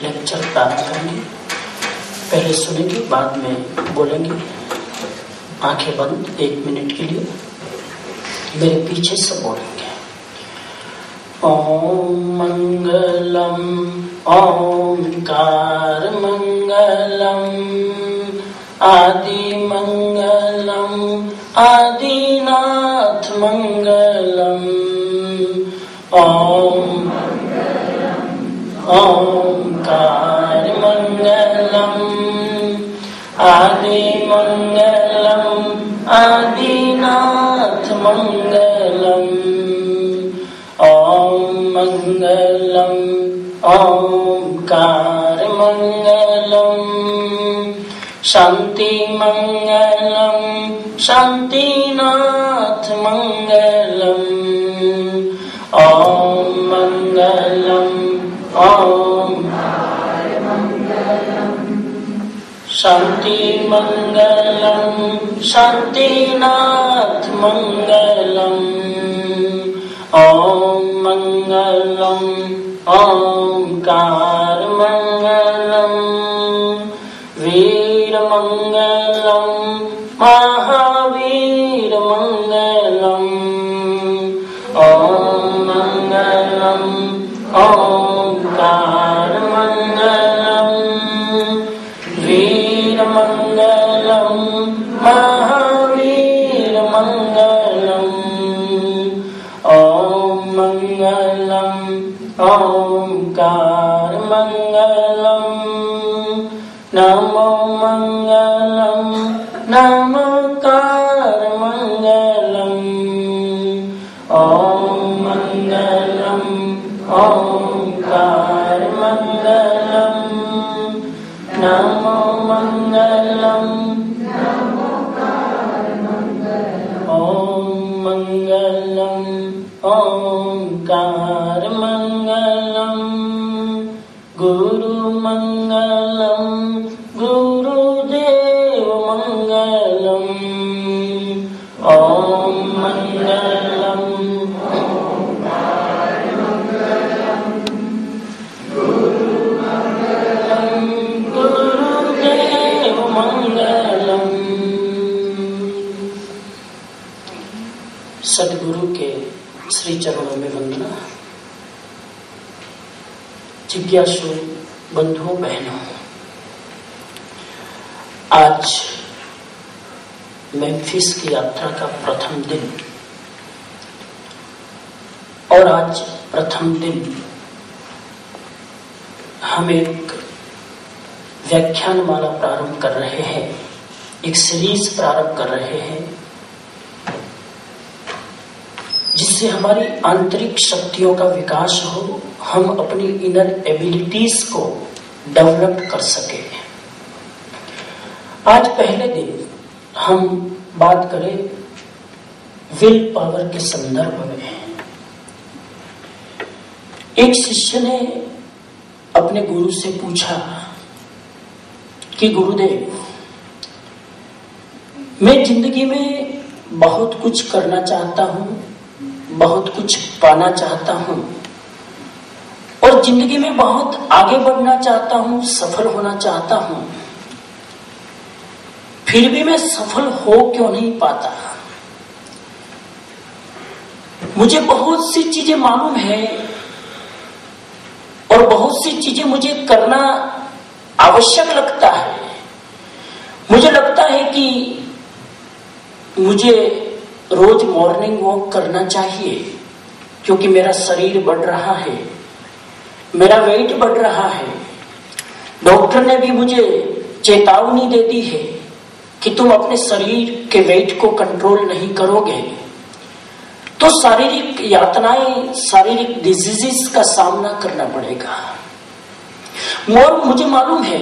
Lecture प्रारंभ करेंगे। पहले सुनेंगे, बाद में बोलेंगे। आंखें बंद 1 मिनट के लिए, मेरे पीछे से बोलेंगे। ओम मंगलम ओंकार मंगलम आदि मंगलम आदिनाथ मंगलम। ओम ओंकार मंगलम आदि मंगलम आदिनाथ मंगलम। ओम मंगलम ओंकार मंगलम शांति मंगलम शांतिनाथ मंगलम। ओम मंगलम ओंकार मंगलम शांति मंगलम शांतिनाथ मंगलम। ओम मंगलम ओंकार मंगलम वीर मंगलम महावीर मंगलम। ओम मंगलम ओंकार मंगलम वीर मंगलम महावीर मंगलम। ओम मंगलम ओंकार मंगलम नमो मंगलम नमकार मंगलम। ओम मंगलम ओंकार मंगलम नमो मंगलम नमकार मंगलम। ओम मंगलम ओंकार मंगलम गुरु मंगलम गुरुदेव मंगलम। ओम मंगलम ओंकार मंगलम गुरु मंगलम गुरुदेव मंगलम। सद्गुरु के श्री चरणों में वंदना। जिज्ञासु बंधुओं बहनों, आज मेम्फिस की यात्रा का प्रथम दिन, और आज प्रथम दिन हम एक व्याख्यानमाला प्रारंभ कर रहे हैं, एक सीरीज प्रारंभ कर रहे हैं जिससे हमारी आंतरिक शक्तियों का विकास हो, हम अपनी इनर एबिलिटीज को डेवलप कर सके। आज पहले दिन हम बात करें विल पावर के संदर्भ में। एक शिष्य ने अपने गुरु से पूछा कि गुरुदेव, मैं जिंदगी में बहुत कुछ करना चाहता हूं, बहुत कुछ पाना चाहता हूं और जिंदगी में बहुत आगे बढ़ना चाहता हूं, सफल होना चाहता हूं, फिर भी मैं सफल हो क्यों नहीं पाता? मुझे बहुत सी चीजें मालूम है और बहुत सी चीजें मुझे करना आवश्यक लगता है। मुझे लगता है कि मुझे रोज मॉर्निंग वॉक करना चाहिए क्योंकि मेरा शरीर बढ़ रहा है, मेरा वेट बढ़ रहा है। डॉक्टर ने भी मुझे चेतावनी दे दी है कि तुम अपने शरीर के वेट को कंट्रोल नहीं करोगे तो शारीरिक यातनाएं, शारीरिक डिजीजेस का सामना करना पड़ेगा। और मुझे मालूम है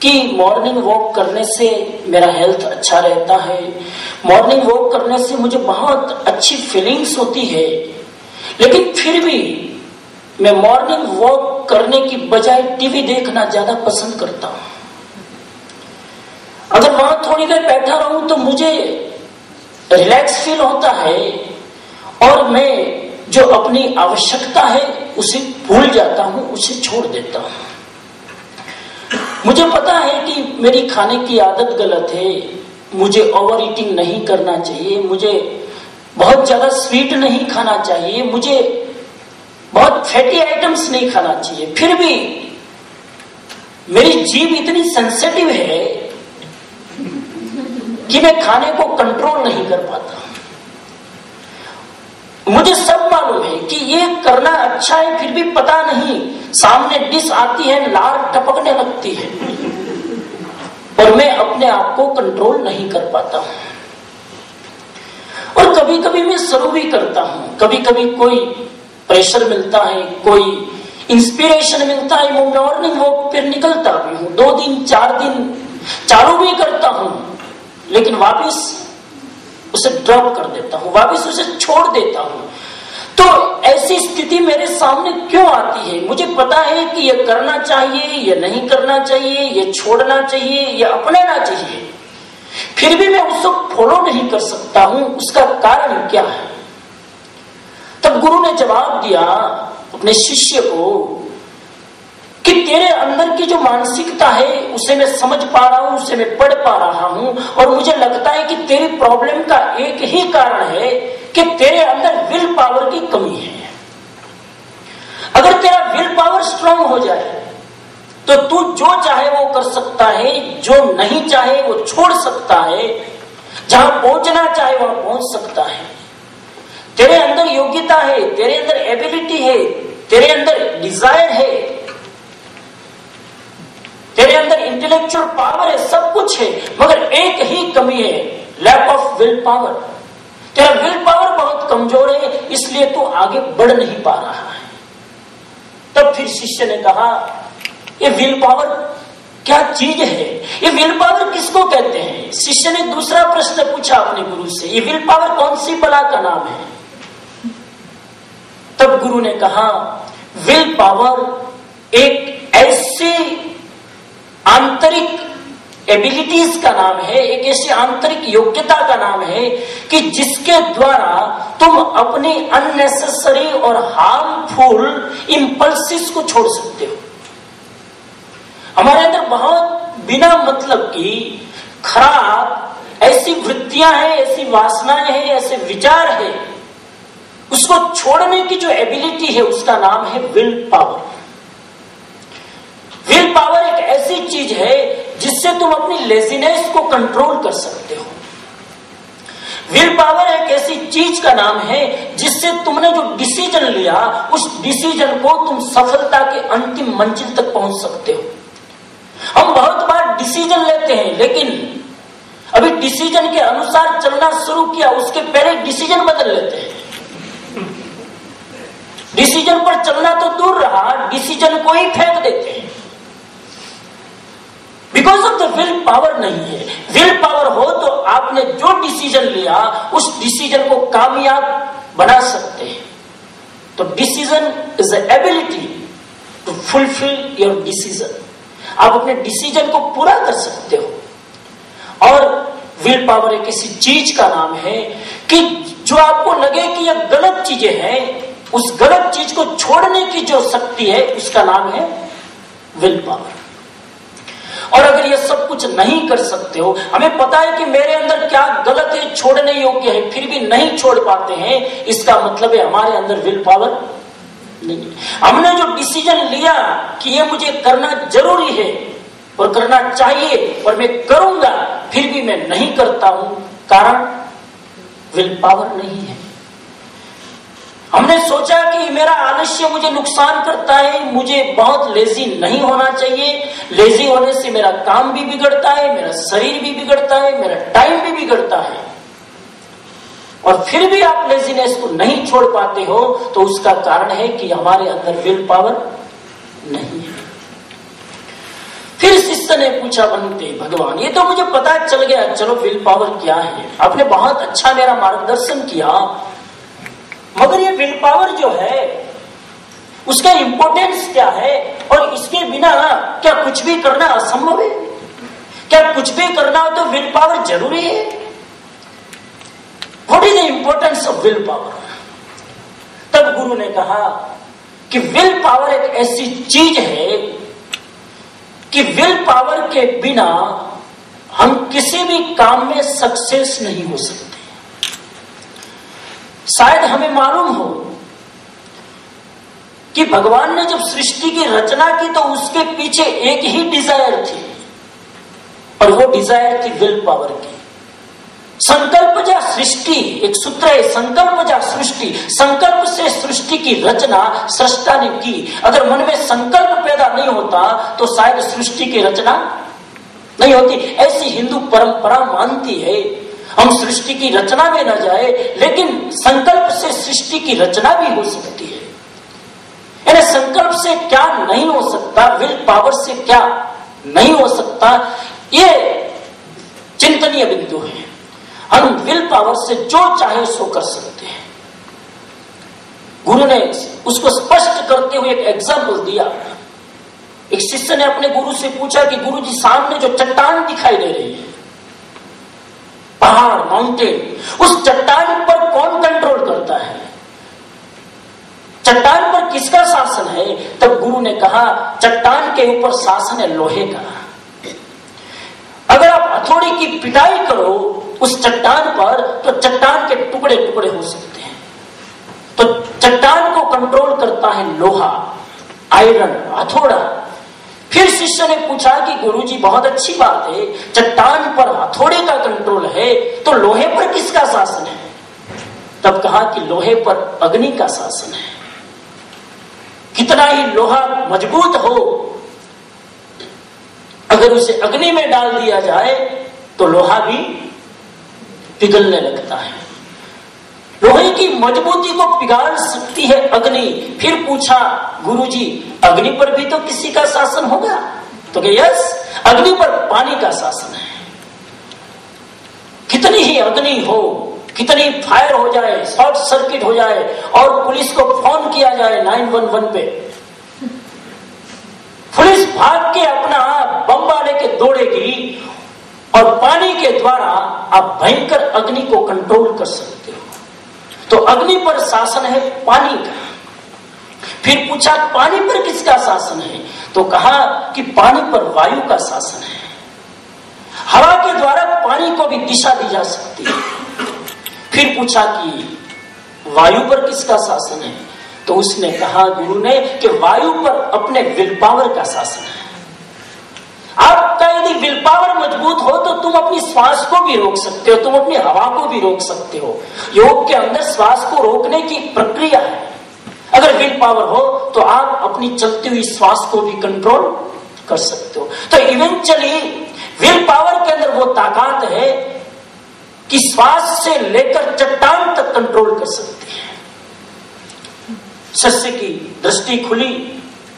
कि मॉर्निंग वॉक करने से मेरा हेल्थ अच्छा रहता है, मॉर्निंग वॉक करने से मुझे बहुत अच्छी फीलिंग्स होती है, लेकिन फिर भी मैं मॉर्निंग वॉक करने की बजाय टीवी देखना ज्यादा पसंद करता हूं। अगर वहां थोड़ी देर बैठा रहूं तो मुझे रिलैक्स फील होता है और मैं जो अपनी आवश्यकता है उसे भूल जाता हूं, उसे छोड़ देता हूं। मुझे पता है कि मेरी खाने की आदत गलत है, मुझे ओवर ईटिंग नहीं करना चाहिए, मुझे बहुत ज्यादा स्वीट नहीं खाना चाहिए, मुझे बहुत फैटी आइटम्स नहीं खाना चाहिए। फिर भी मेरी जीभ इतनी सेंसिटिव है कि मैं खाने को कंट्रोल नहीं कर पाता। मुझे सब मालूम है कि ये करना अच्छा है, फिर भी पता नहीं सामने डिश आती है, लार टपकने लगती है और मैं अपने आप को कंट्रोल नहीं कर पाता हूं। और कभी कभी मैं शुरू भी करता हूं, कभी कभी कोई प्रेशर मिलता है, कोई इंस्पिरेशन मिलता है, मैं मॉर्निंग वॉक पर निकलता भी हूं, 2 दिन 4 दिन चालू भी करता हूं, लेकिन वापिस उसे ड्रॉप कर देता हूं, वापिस उसे छोड़ देता हूं। तो ऐसी स्थिति मेरे सामने क्यों आती है? मुझे पता है कि यह करना चाहिए, यह नहीं करना चाहिए, यह छोड़ना चाहिए, यह अपनाना चाहिए, फिर भी मैं उसको फॉलो नहीं कर सकता हूं। उसका कारण क्या है? तब गुरु ने जवाब दिया अपने शिष्य को कि तेरे अंदर की जो मानसिकता है उसे मैं समझ पा रहा हूं, उसे मैं पढ़ पा रहा हूं, और मुझे लगता है कि तेरी प्रॉब्लम का एक ही कारण है कि तेरे अंदर विल पावर की कमी है। अगर तेरा विल पावर स्ट्रांग हो जाए तो तू जो चाहे वो कर सकता है, जो नहीं चाहे वो छोड़ सकता है, जहां पहुंचना चाहे वहां पहुंच सकता है। तेरे अंदर योग्यता है, तेरे अंदर एबिलिटी है, तेरे अंदर डिजायर है, तेरे अंदर इंटेलेक्चुअल पावर है, सब कुछ है, मगर एक ही कमी है, लैक ऑफ विल पावर। तेरा विल पावर बहुत कमजोर है, इसलिए तू आगे बढ़ नहीं पा रहा है। तब फिर शिष्य ने कहा, ये विल पावर क्या चीज है? ये विल पावर किसको कहते हैं? शिष्य ने दूसरा प्रश्न पूछा अपने गुरु से, ये विल पावर कौन सी बला का नाम है? तब गुरु ने कहा, विल पावर एक ऐसे आंतरिक एबिलिटीज का नाम है, एक ऐसी आंतरिक योग्यता का नाम है कि जिसके द्वारा तुम अपने अननेसेसरी और हार्मफुल इंपल्सिस को छोड़ सकते हो। हमारे अंदर बहुत बिना मतलब की खराब ऐसी वृत्तियां हैं, ऐसी वासनाएं हैं, ऐसे विचार है, उसको छोड़ने की जो एबिलिटी है उसका नाम है विल पावर। विल पावर एक ऐसी चीज है जिससे तुम अपनी लेजीनेस को कंट्रोल कर सकते हो। विल पावर एक ऐसी चीज का नाम है जिससे तुमने जो डिसीजन लिया उस डिसीजन को तुम सफलता के अंतिम मंजिल तक पहुंच सकते हो। हम बहुत बार डिसीजन लेते हैं, लेकिन अभी डिसीजन के अनुसार चलना शुरू किया, उसके पहले डिसीजन बदल लेते हैं। डिसीजन पर चलना तो दूर रहा, डिसीजन को ही फेंक देते हैं। Because of the will power नहीं है। विल पावर हो तो आपने जो डिसीजन लिया उस डिसीजन को कामयाब बना सकते हैं। तो decision is the ability to fulfil your decision. आप अपने डिसीजन को पूरा कर सकते हो। और विल पावर एक ऐसी चीज का नाम है कि जो आपको लगे कि यह गलत चीजें हैं, उस गलत चीज को छोड़ने की जो शक्ति है उसका नाम है विल पावर। और अगर ये सब कुछ नहीं कर सकते हो, हमें पता है कि मेरे अंदर क्या गलत है, छोड़ने योग्य है, फिर भी नहीं छोड़ पाते हैं, इसका मतलब है हमारे अंदर विल पावर नहीं। हमने जो डिसीजन लिया कि ये मुझे करना जरूरी है और करना चाहिए और मैं करूंगा, फिर भी मैं नहीं करता हूं, कारण विल पावर नहीं है। हमने सोचा कि मेरा आलस्य मुझे नुकसान करता है, मुझे बहुत लेजी नहीं होना चाहिए, लेजी होने से मेरा काम भी बिगड़ता है, मेरा शरीर भी बिगड़ता है, मेरा टाइम भी बिगड़ता है, और फिर भी आप लेजीनेस को नहीं छोड़ पाते हो, तो उसका कारण है कि हमारे अंदर विल पावर नहीं है। फिर शिष्य ने पूछा, बनते भगवान, ये तो मुझे पता चल गया, चलो विल पावर क्या है, आपने बहुत अच्छा मेरा मार्गदर्शन किया, मगर ये विल पावर जो है उसका इंपॉर्टेंस क्या है, और इसके बिना क्या कुछ भी करना असंभव है? क्या कुछ भी करना हो तो विल पावर जरूरी है? What is the importance of will power? तब गुरु ने कहा कि विल पावर एक ऐसी चीज है कि विल पावर के बिना हम किसी भी काम में सक्सेस नहीं हो सकते। शायद हमें मालूम हो कि भगवान ने जब सृष्टि की रचना की तो उसके पीछे एक ही डिजायर थी, और वो डिजायर थी विल पावर की। संकल्प जा सृष्टि, एक सूत्र है, संकल्प जा सृष्टि। संकल्प से सृष्टि की रचना सृष्टा ने की। अगर मन में संकल्प पैदा नहीं होता तो शायद सृष्टि की रचना नहीं होती। ऐसी हिंदू परंपरा मानती है हम सृष्टि की रचना में न जाए, लेकिन संकल्प से सृष्टि की रचना भी हो सकती है। यानी संकल्प से क्या नहीं हो सकता, विल पावर से क्या नहीं हो सकता, ये चिंतनीय बिंदु है। हम विल पावर से जो चाहे सो कर सकते हैं। गुरु ने उसको स्पष्ट करते हुए एक एग्जाम्पल दिया। एक शिष्य ने अपने गुरु से पूछा कि गुरु जी, सामने जो चट्टान दिखाई दे रही है, पहाड़, माउंटेन, उस चट्टान पर कौन कंट्रोल करता है? चट्टान पर किसका शासन है? तब गुरु ने कहा, चट्टान के ऊपर शासन है लोहे का। अगर आप हथौड़ी की पिटाई करो उस चट्टान पर तो चट्टान के टुकड़े टुकड़े हो सकते हैं। तो चट्टान को कंट्रोल करता है लोहा, आयरन, हथौड़ा। फिर शिष्य ने पूछा कि गुरुजी, बहुत अच्छी बात है, चट्टान पर हथौड़े का कंट्रोल है, तो लोहे पर किसका शासन है? तब कहा कि लोहे पर अग्नि का शासन है। कितना ही लोहा मजबूत हो, अगर उसे अग्नि में डाल दिया जाए तो लोहा भी पिघलने लगता है। लोहे की मजबूती को पिघाल सकती है अग्नि। फिर पूछा, गुरुजी, अग्नि पर भी तो किसी का शासन होगा? तो कि यस, अग्नि पर पानी का शासन है। कितनी ही अग्नि हो, कितनी फायर हो जाए, शॉर्ट सर्किट हो जाए और पुलिस को फोन किया जाए 911 पे, पुलिस भाग के अपना बम्बा लेके दौड़ेगी और पानी के द्वारा आप भयंकर अग्नि को कंट्रोल कर सकते हो। तो अग्नि पर शासन है पानी का। फिर पूछा, पानी पर किसका शासन है? तो कहा कि पानी पर वायु का शासन है। हवा के द्वारा पानी को भी दिशा दी जा सकती है। फिर पूछा कि वायु पर किसका शासन है? तो उसने कहा, गुरु ने, कि वायु पर अपने विल पावर का शासन है। आपका यदि विल पावर मजबूत हो तो तुम अपनी श्वास को भी रोक सकते हो, तुम अपनी हवा को भी रोक सकते हो। योग के अंदर श्वास को रोकने की प्रक्रिया है। अगर विल पावर हो तो आप अपनी चलती हुई श्वास को भी कंट्रोल कर सकते हो। तो इवेंचुअली विल पावर के अंदर वो ताकत है कि श्वास से लेकर चट्टान तक कंट्रोल कर सकती है। शिष्य की दृष्टि खुली।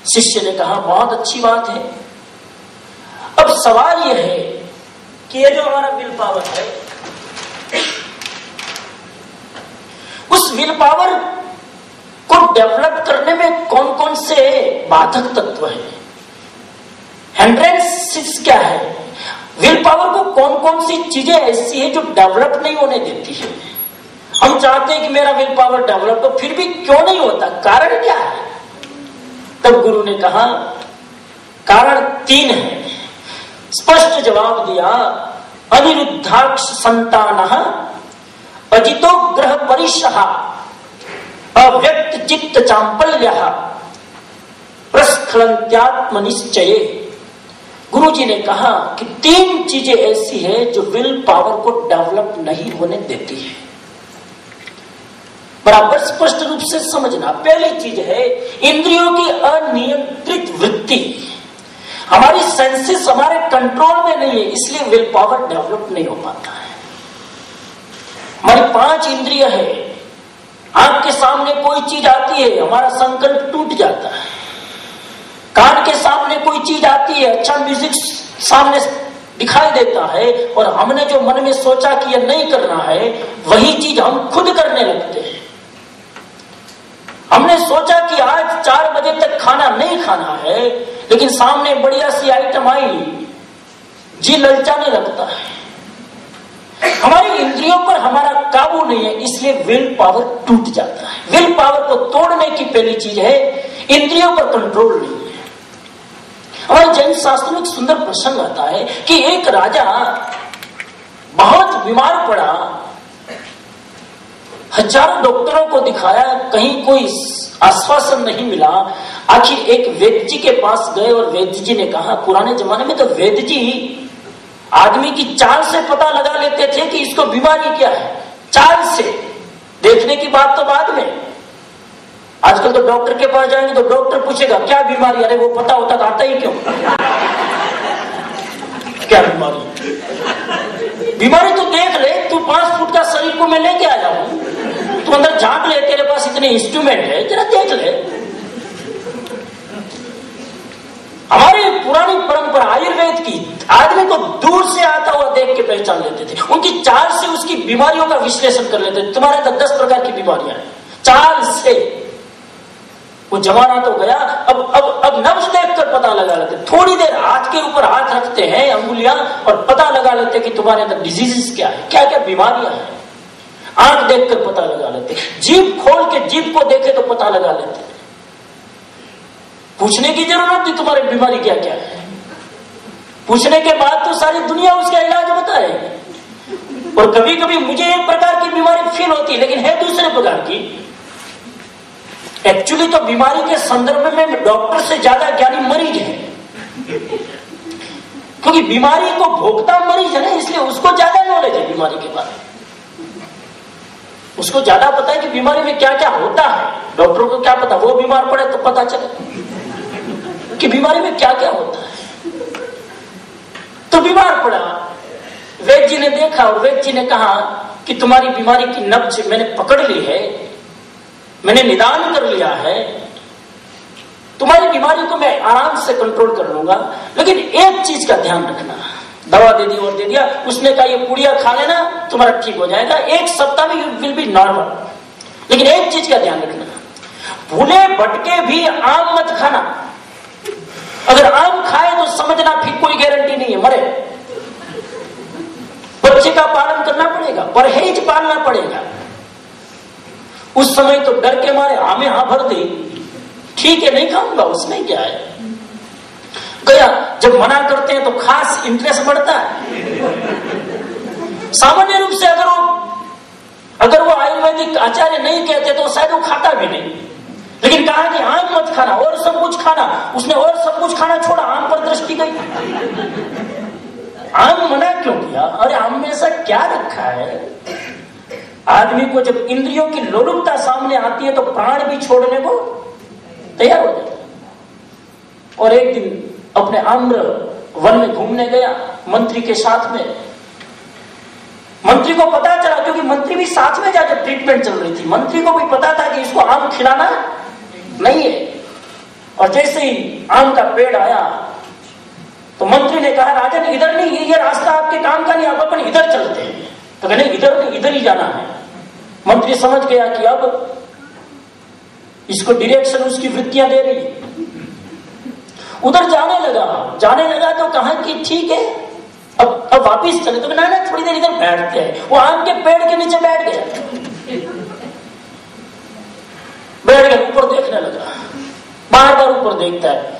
शिष्य ने कहा, बहुत अच्छी बात है। अब सवाल यह है कि ये जो हमारा विल पावर है, उस विल पावर को डेवलप करने में कौन कौन से बाधक तत्व हैं? हिंड्रेंसेस क्या है? विल पावर को कौन कौन सी चीजें ऐसी है जो डेवलप नहीं होने देती है? हम चाहते हैं कि मेरा विल पावर डेवलप हो, फिर भी क्यों नहीं होता? कारण क्या है? तब गुरु ने कहा, कारण 3 है। स्पष्ट जवाब दिया, अनिरुद्धाक्ष संतानः, अजितो ग्रह परिशः, अव्यक्त चित्त चांपल्यः, प्रस्खलन्त्यात्म निश्चये। गुरु जी ने कहा कि 3 चीजें ऐसी है जो विल पावर को डेवलप नहीं होने देती है। बराबर स्पष्ट रूप से समझना। पहली चीज है इंद्रियों की अनियंत्रित वृत्ति। हमारी सेंसेस हमारे कंट्रोल में नहीं है, इसलिए विल पावर डेवलप नहीं हो पाता है। हमारी 5 इंद्रिय है। आंख के सामने कोई चीज आती है, हमारा संकल्प टूट जाता है। कान के सामने कोई चीज आती है, अच्छा म्यूजिक सामने दिखाई देता है, और हमने जो मन में सोचा कि यह नहीं करना है, वही चीज हम खुद करने लगते हैं। हमने सोचा कि आज 4 बजे तक खाना नहीं खाना है, लेकिन सामने बढ़िया सी आइटम आई, जी ललचाने लगता है। हमारी इंद्रियों पर हमारा काबू नहीं है, इसलिए विल पावर टूट जाता है। विल पावर को तोड़ने की पहली चीज है इंद्रियों पर कंट्रोल नहीं है। हमारी जैन शास्त्रों में एक सुंदर प्रसंग आता है कि एक राजा बहुत बीमार पड़ा, हजारों डॉक्टरों को दिखाया, कहीं कोई आश्वासन नहीं मिला। आखिर एक वैद्य जी के पास गए और वैद्य जी ने कहा, पुराने जमाने में तो वैद्य जी आदमी की चाल से पता लगा लेते थे कि इसको बीमारी क्या है, चाल से। देखने की बात तो बाद में, आजकल तो डॉक्टर के पास जाएंगे तो डॉक्टर पूछेगा क्या बीमारी, अरे वो पता होता तो आता ही क्यों। क्या बीमारी, बीमारी तो देख ले, तू 5 फुट का शरीर को मैं लेके आ जाऊं, तू अंदर झांक ले, तेरे पास इतने इंस्ट्रूमेंट है, जरा देख ले। हमारी पुरानी परंपरा आयुर्वेद की आदमी को दूर से आता हुआ देख के पहचान लेते थे, उनकी चाल से उसकी बीमारियों का विश्लेषण कर लेते थे। तुम्हारे तो 10 प्रकार की बीमारियां हैं, चाल से। वो जमाना तो गया, अब नब्ज देखकर पता लगा लेते, थोड़ी देर हाथ के ऊपर हाथ रखते हैं अंगुलियां और पता लगा लेते कि तुम्हारे अंदर डिजीजेस क्या है, क्या क्या बीमारियां हैं। आंख देखकर पता लगा लेते, जीभ खोल के जीभ को देखे तो पता लगा लेते। पूछने की जरूरत नहीं तुम्हारी बीमारी क्या क्या है, पूछने के बाद तो सारी दुनिया उसका इलाज बताएगी। और कभी कभी मुझे एक प्रकार की बीमारी फील होती है, लेकिन है दूसरे प्रकार की। एक्चुअली तो बीमारी के संदर्भ में डॉक्टर से ज्यादा ज्ञानी मरीज है, क्योंकि बीमारी को भोगता मरीज है ना, इसलिए उसको ज्यादा नॉलेज है बीमारी के बारे में। उसको ज्यादा पता है कि बीमारी में क्या क्या होता है। डॉक्टरों को क्या पता, वो बीमार पड़े तो पता चले कि बीमारी में क्या क्या होता है। तो बीमार पड़ा, वैद्य जी ने देखा और वैद्य जी ने कहा कि तुम्हारी बीमारी की नब्ज मैंने पकड़ ली है, मैंने निदान कर लिया है, तुम्हारी बीमारी को मैं आराम से कंट्रोल कर लूंगा, लेकिन एक चीज का ध्यान रखना। दवा दे दी और दे दिया, उसने कहा ये पुड़िया खा लेना तुम्हारा ठीक हो जाएगा, 1 सप्ताह में यू विल बी नॉर्मल। लेकिन एक चीज का ध्यान रखना, भूले भटके भी आम मत खाना। अगर आम खाए तो समझना फिर कोई गारंटी नहीं है, मरे। बच्चे का पालन करना पड़ेगा, परहेज पालना पड़ेगा। उस समय तो डर के मारे हमें हाँ भर दी, ठीक है नहीं खाऊंगा, उसमें क्या है। गया, जब मना करते हैं तो खास इंटरेस्ट बढ़ता है। सामान्य रूप से अगर वो आयुर्वेदिक आचार्य नहीं कहते तो शायद वो खाता भी नहीं, लेकिन कहा कि आम मत खाना और सब कुछ खाना। उसने और सब कुछ खाना छोड़ा, आम पर दृष्टि गई। आम मना क्यों किया? अरे आम में ऐसा क्या रखा है? आदमी को जब इंद्रियों की लोलुपता सामने आती है तो प्राण भी छोड़ने को तैयार हो जाता है। और एक दिन अपने आम्र वन में घूमने गया मंत्री के साथ में। मंत्री को पता चला, क्योंकि मंत्री भी साथ में जाकर ट्रीटमेंट चल रही थी, मंत्री को भी पता था कि इसको आम खिलाना नहीं है। और जैसे ही आम का पेड़ आया तो मंत्री ने कहा, राजन इधर नहीं, ये रास्ता आपके काम का नहीं, आप अपन इधर चलते हैं। तो कहने इधर नहीं, इधर ही जाना है। मंत्री समझ गया कि अब इसको डायरेक्शन उसकी वृत्तियां दे रही। उधर जाने लगा तो कहा कि ठीक है अब वापिस चले। तो ना थोड़ी देर इधर बैठते हैं। वो आम के पेड़ के नीचे बैठ गया, ऊपर देखने लगा, बार बार ऊपर देखता है।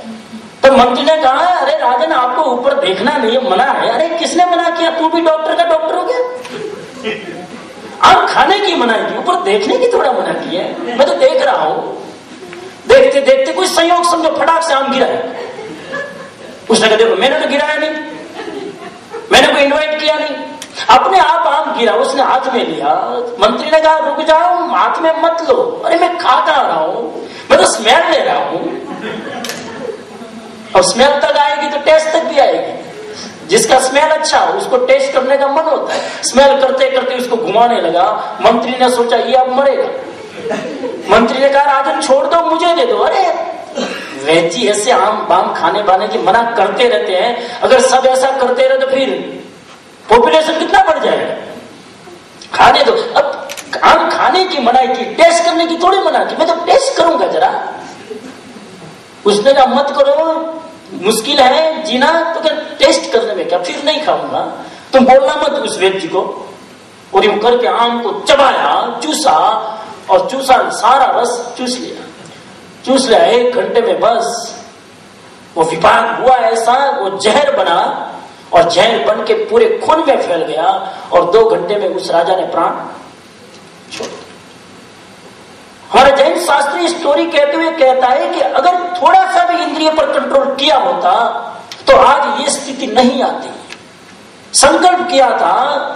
तो मंत्री ने कहा, अरे राजन आपको ऊपर देखना नहीं है, मना है। अरे किसने मना किया? तू भी डॉक्टर का डॉक्टर हो गया? आम खाने की मनाई की, ऊपर देखने की थोड़ा मना की है। मैं तो देख रहा हूं। देखते देखते कोई संयोग समझो फटाक से आम गिरा है। उसने कहा देखो मैंने तो गिराया नहीं, मैंने कोई इनवाइट किया नहीं, अपने आप आम गिरा। उसने हाथ में लिया। मंत्री ने कहा रुक जाओ, हाथ में मत लो। अरे मैं खा कहां रहा हूं, मैं तो स्मेल ले रहा हूं। और स्मेल तक आएगी तो टेस्ट तक भी आएगी। जिसका स्मेल अच्छा हो उसको टेस्ट करने का मन होता है। स्मेल करते करते उसको घुमाने लगा। मंत्री ने सोचा ये अब मरेगा। मंत्री ने कहा राजन छोड़ दो, मुझे दे दो। अरे वैद्य जी ऐसे आम बाम खाने बाने की मना करते रहते हैं। अगर सब ऐसा करते रहे तो फिर पॉपुलेशन कितना बढ़ जाएगा। खाने दो। अब आम खाने की मनाई की, टेस्ट करने की थोड़ी मना की। मैं तो टेस्ट करूंगा जरा। उसने कहा मत करो, मुश्किल है जीना। तो क्या टेस्ट करने में क्या, फिर नहीं खाऊंगा। तुम बोलना मत उस वैद्य को। और यूं करके आम को चबाया, चूसा और चूसा, सारा रस चूस लिया। 1 घंटे में बस वो विपाक हुआ ऐसा, वो जहर बना और जहर बन के पूरे खून में फैल गया और 2 घंटे में उस राजा ने प्राण छोड़ दिया। हमारा जैन शास्त्री स्टोरी कहते हुए कहता है कि अगर थोड़ा सा भी इंद्रिय पर कंट्रोल किया होता तो आज ये स्थिति नहीं आती। संकल्प किया था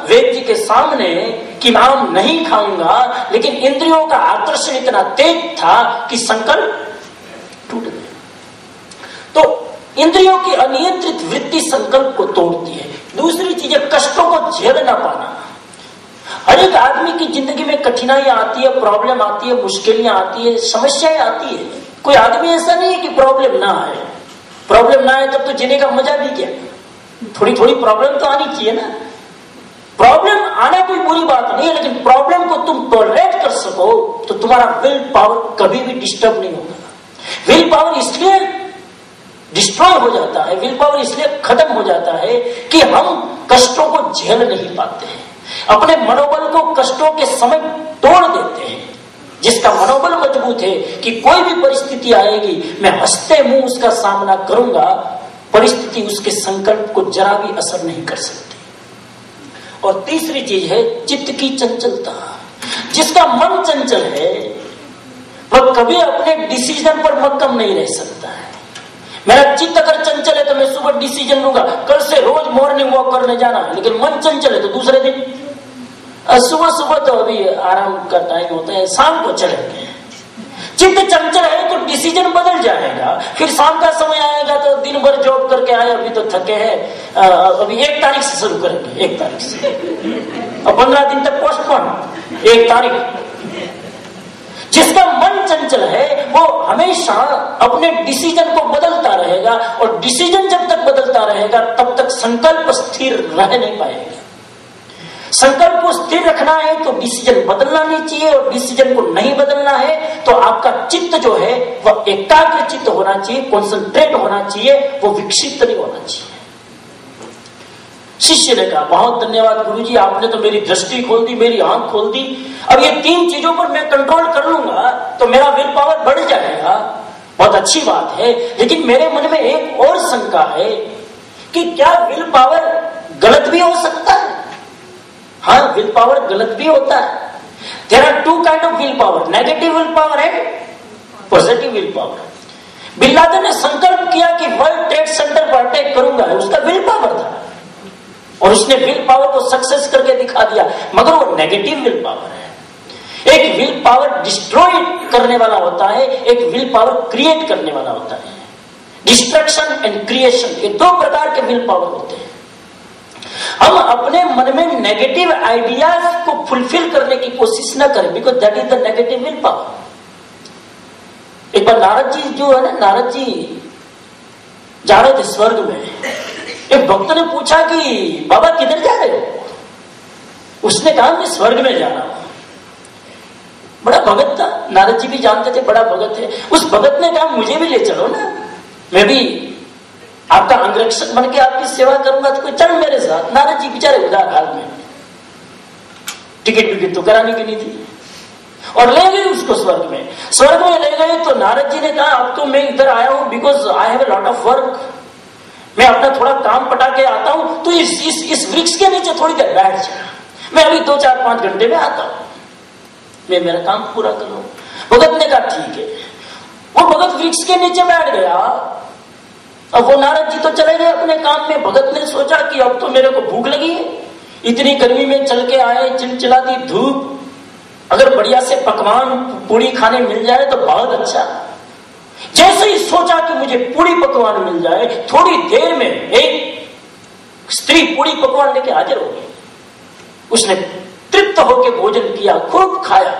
वेद जी के सामने कि आम नहीं खाऊंगा, लेकिन इंद्रियों का आकर्षण इतना तेज था कि संकल्प टूट गया। तो इंद्रियों की अनियंत्रित वृत्ति संकल्प को तोड़ती है। दूसरी चीज है कष्टों को झेल ना पाना। हर एक आदमी की जिंदगी में कठिनाइयां आती है, प्रॉब्लम आती है, मुश्किलें आती है, समस्याएं आती है। कोई आदमी ऐसा नहीं है कि प्रॉब्लम ना आए। प्रॉब्लम ना आए तब तो जीने का मजा भी क्या। थोड़ी थोड़ी प्रॉब्लम तो आनी चाहिए ना। प्रॉब्लम आना कोई बुरी बात नहीं है, लेकिन प्रॉब्लम को तुम टॉलरेट कर सको तो तुम्हारा विल पावर कभी भी डिस्टर्ब नहीं होगा। विल पावर इसलिए डिस्ट्रॉय हो जाता है, विल पावर इसलिए खत्म हो जाता है कि हम कष्टों को झेल नहीं पाते हैं, अपने मनोबल को कष्टों के समय तोड़ देते हैं। जिसका मनोबल मजबूत है कि कोई भी परिस्थिति आएगी मैं हंसते मुंह उसका सामना करूंगा, परिस्थिति उसके संकल्प को जरा भी असर नहीं कर सकती। और तीसरी चीज है चित्त की चंचलता। जिसका मन चंचल है वह कभी अपने डिसीजन पर मक्कम नहीं रह सकता है। मेरा चित्त अगर चंचल है तो मैं सुबह डिसीजन लूंगा, कल से रोज मॉर्निंग वॉक करने जाना, लेकिन मन चंचल है तो दूसरे दिन सुबह सुबह तो अभी आराम का टाइम होता है, शाम को चलेंगे। चित्त चंचल है तो डिसीजन बदल जाएगा। फिर शाम का समय आएगा तो दिन भर जॉब करके आए, अभी तो थके हैं, अभी 1 तारीख से शुरू करेंगे, 1 तारीख से और 15 दिन तक पोस्टपोन, 1 तारीख। जिसका मन चंचल है वो हमेशा अपने डिसीजन को बदलता रहेगा, और डिसीजन जब तक बदलता रहेगा तब तक संकल्प स्थिर रह नहीं पाएगा। संकल्प को स्थिर रखना है तो डिसीजन बदलना नहीं चाहिए, और डिसीजन को नहीं बदलना है तो आपका चित्त जो है वह एकाग्र चित्त होना चाहिए, कॉन्सेंट्रेट होना चाहिए, वो विक्षिप्त नहीं होना चाहिए। शिष्य ने कहा बहुत धन्यवाद गुरुजी, आपने तो मेरी दृष्टि खोल दी, मेरी आंख खोल दी। अब ये 3 चीजों पर मैं कंट्रोल कर लूंगा तो मेरा विल पावर बढ़ जाएगा, बहुत अच्छी बात है। लेकिन मेरे मन में एक और शंका है कि क्या विल पावर गलत भी हो सकता है? हाँ, विल पावर गलत भी होता है। There are 2 kind of will power, negative will power and positive will power. Bin Laden ने संकल्प किया कि वर्ल्ड ट्रेड सेंटर पर अटैक करूंगा, उसका विल पावर था और उसने विल पावर को सक्सेस करके दिखा दिया, मगर वो नेगेटिव विल पावर है। एक विल पावर डिस्ट्रॉय करने वाला होता है, एक विल पावर क्रिएट करने वाला होता है। डिस्ट्रक्शन एंड क्रिएशन, ये 2 प्रकार के विल पावर होते हैं। हम अपने मन में नेगेटिव आइडियाज को फुलफिल करने की कोशिश न करें, because that is the negative will power. एक बार नारद जी जो है ना, नारद जी जा रहे थे स्वर्ग में। एक भक्त ने पूछा कि बाबा किधर जा रहे हो? उसने कहा मैं स्वर्ग में जा रहा हूं। बड़ा भगत था, नारद जी भी जानते थे बड़ा भगत है। उस भगत ने कहा मुझे भी ले चलो ना, मैं भी आपका अंगरक्षक बन के आपकी सेवा करूंगा, तो कोई चल मेरे साथ। नारद जी बेचारे उदार हाल में, टिकट तो कराने की नहीं थी, और ले गए उसको स्वर्ग में। स्वर्ग में ले गए तो नारद जी ने कहा अब तो मैं इधर आया हूं because I have a lot of work, मैं अपना थोड़ा काम पटा के आता हूं, तो इस वृक्ष के नीचे थोड़ी देर बैठ जा, मैं अभी 2-4-5 घंटे में आता हूं, मैं मेरा काम पूरा करूं। भगत ने कहा ठीक है। वो भगत वृक्ष के नीचे बैठ गया। अब वो नारद जी तो चले गए अपने काम में। भगत ने सोचा कि अब तो मेरे को भूख लगी है, इतनी गर्मी में चल के आए, चिलचिलाती धूप, अगर बढ़िया से पकवान पूरी खाने मिल जाए तो बहुत अच्छा। जैसे ही सोचा कि मुझे पूरी पकवान मिल जाए, थोड़ी देर में एक स्त्री पूरी पकवान लेके हाजिर हो गई। उसने तृप्त होकर भोजन किया, खूब खाया।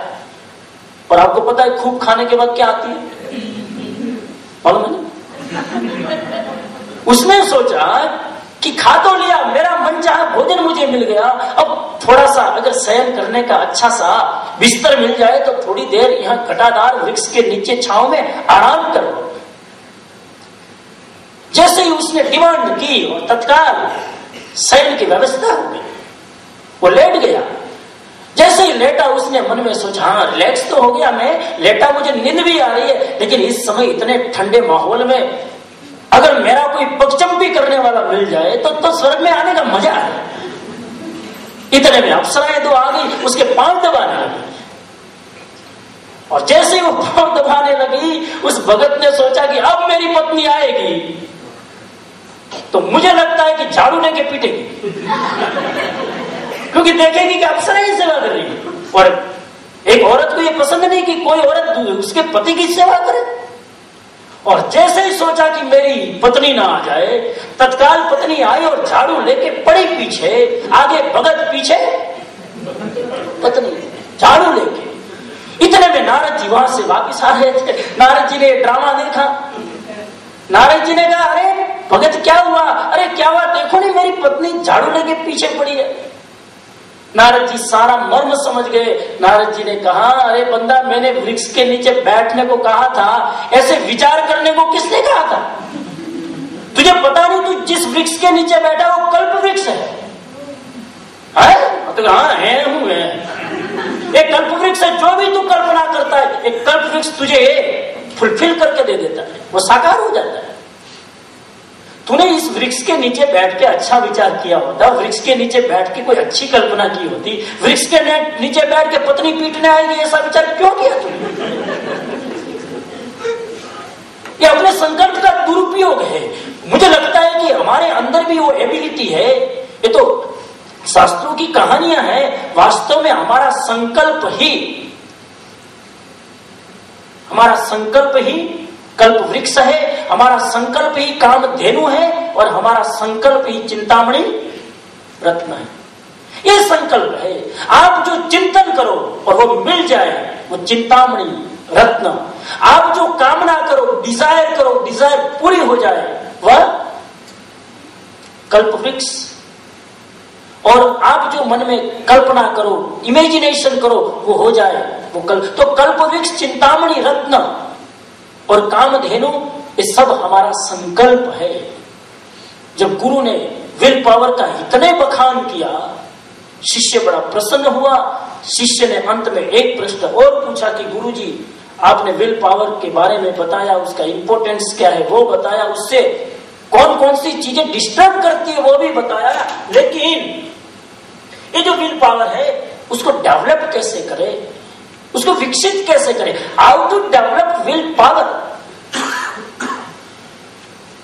और आपको पता है खूब खाने के बाद क्या आती है, मालूम है? उसने सोचा कि खा तो लिया, मेरा मन चाहा भोजन मुझे मिल गया, अब थोड़ा सा अगर शयन करने का अच्छा सा बिस्तर मिल जाए तो थोड़ी देर यहां घटादार वृक्ष के नीचे छांव में आराम करो। जैसे ही उसने डिमांड की और तत्काल शयन की व्यवस्था हो गई, वो लेट गया। जैसे ही लेटा उसने मन में सोचा हाँ रिलैक्स तो हो गया, मैं लेटा, मुझे नींद भी आ रही है, लेकिन इस समय इतने ठंडे माहौल में अगर मेरा कोई पगचंपी करने वाला मिल जाए तो स्वर्ग में आने का मजा है। इतने में अप्सराएं दो आ गई, उसके पांव दबाने लगी। और जैसे वो पांव दबाने लगी, उस भगत ने सोचा कि अब मेरी पत्नी आएगी तो मुझे लगता है कि झाड़ू लेके पीटेगी, क्योंकि देखेगी कि अप्सरा ही सेवा कर रही है। और एक औरत को ये पसंद नहीं कि कोई औरत उसके पति की सेवा करे। और जैसे ही सोचा कि मेरी पत्नी ना आ जाए, तत्काल पत्नी आई और झाड़ू लेके पड़ी पीछे, आगे भगत पीछे पत्नी झाड़ू लेके। इतने में नारद जी वहां से वापिस आ रहे थे। नारद जी ने ड्रामा देखा। नारद जी ने कहा, अरे भगत क्या हुआ? अरे क्या हुआ? देखो नहीं मेरी पत्नी झाड़ू लेके पीछे पड़ी है। नारद जी सारा मर्म समझ गए। नारद जी ने कहा, अरे बंदा, मैंने वृक्ष के नीचे बैठने को कहा था, ऐसे विचार करने को किसने कहा था? तुझे पता नहीं तू जिस वृक्ष के नीचे बैठा वो कल्प वृक्ष है? तो हाँ है, हूं है। एक कल्प वृक्ष है, जो भी तू कल्पना करता है एक कल्प वृक्ष तुझे फुलफिल करके दे देता है, वो साकार हो जाता है। तूने इस वृक्ष के नीचे बैठ के अच्छा विचार किया होता, वृक्ष के नीचे बैठ के कोई अच्छी कल्पना की होती, वृक्ष के नीचे बैठ के पत्नी पीटने आएगी ऐसा विचार क्यों किया तूने? ये अपने संकल्प का दुरुपयोग है। मुझे लगता है कि हमारे अंदर भी वो एबिलिटी है। ये तो शास्त्रों की कहानियां हैं, वास्तव में हमारा संकल्प ही कल्प वृक्ष है, हमारा संकल्प ही कामधेनु है, और हमारा संकल्प ही चिंतामणि रत्न है। ये संकल्प है। आप जो चिंतन करो और वो मिल जाए, वो चिंतामणि रत्न। आप जो कामना करो, डिजायर पूरी हो जाए, वह कल्प वृक्ष। और आप जो मन में कल्पना करो, इमेजिनेशन करो, वो हो जाए, वो कल्प। तो कल्प वृक्ष, चिंतामणि रत्न और कामधेनु, ये सब हमारा संकल्प है। जब गुरु ने विल पावर का इतने बखान किया, शिष्य बड़ा प्रसन्न हुआ। शिष्य ने अंत में एक प्रश्न और पूछा कि गुरुजी, आपने विल पावर के बारे में बताया, उसका इंपॉर्टेंस क्या है वो बताया, उससे कौन कौन सी चीजें डिस्टर्ब करती है वो भी बताया, लेकिन ये जो विल पावर है उसको डेवलप कैसे करें, उसको विकसित कैसे करें? How to develop will power?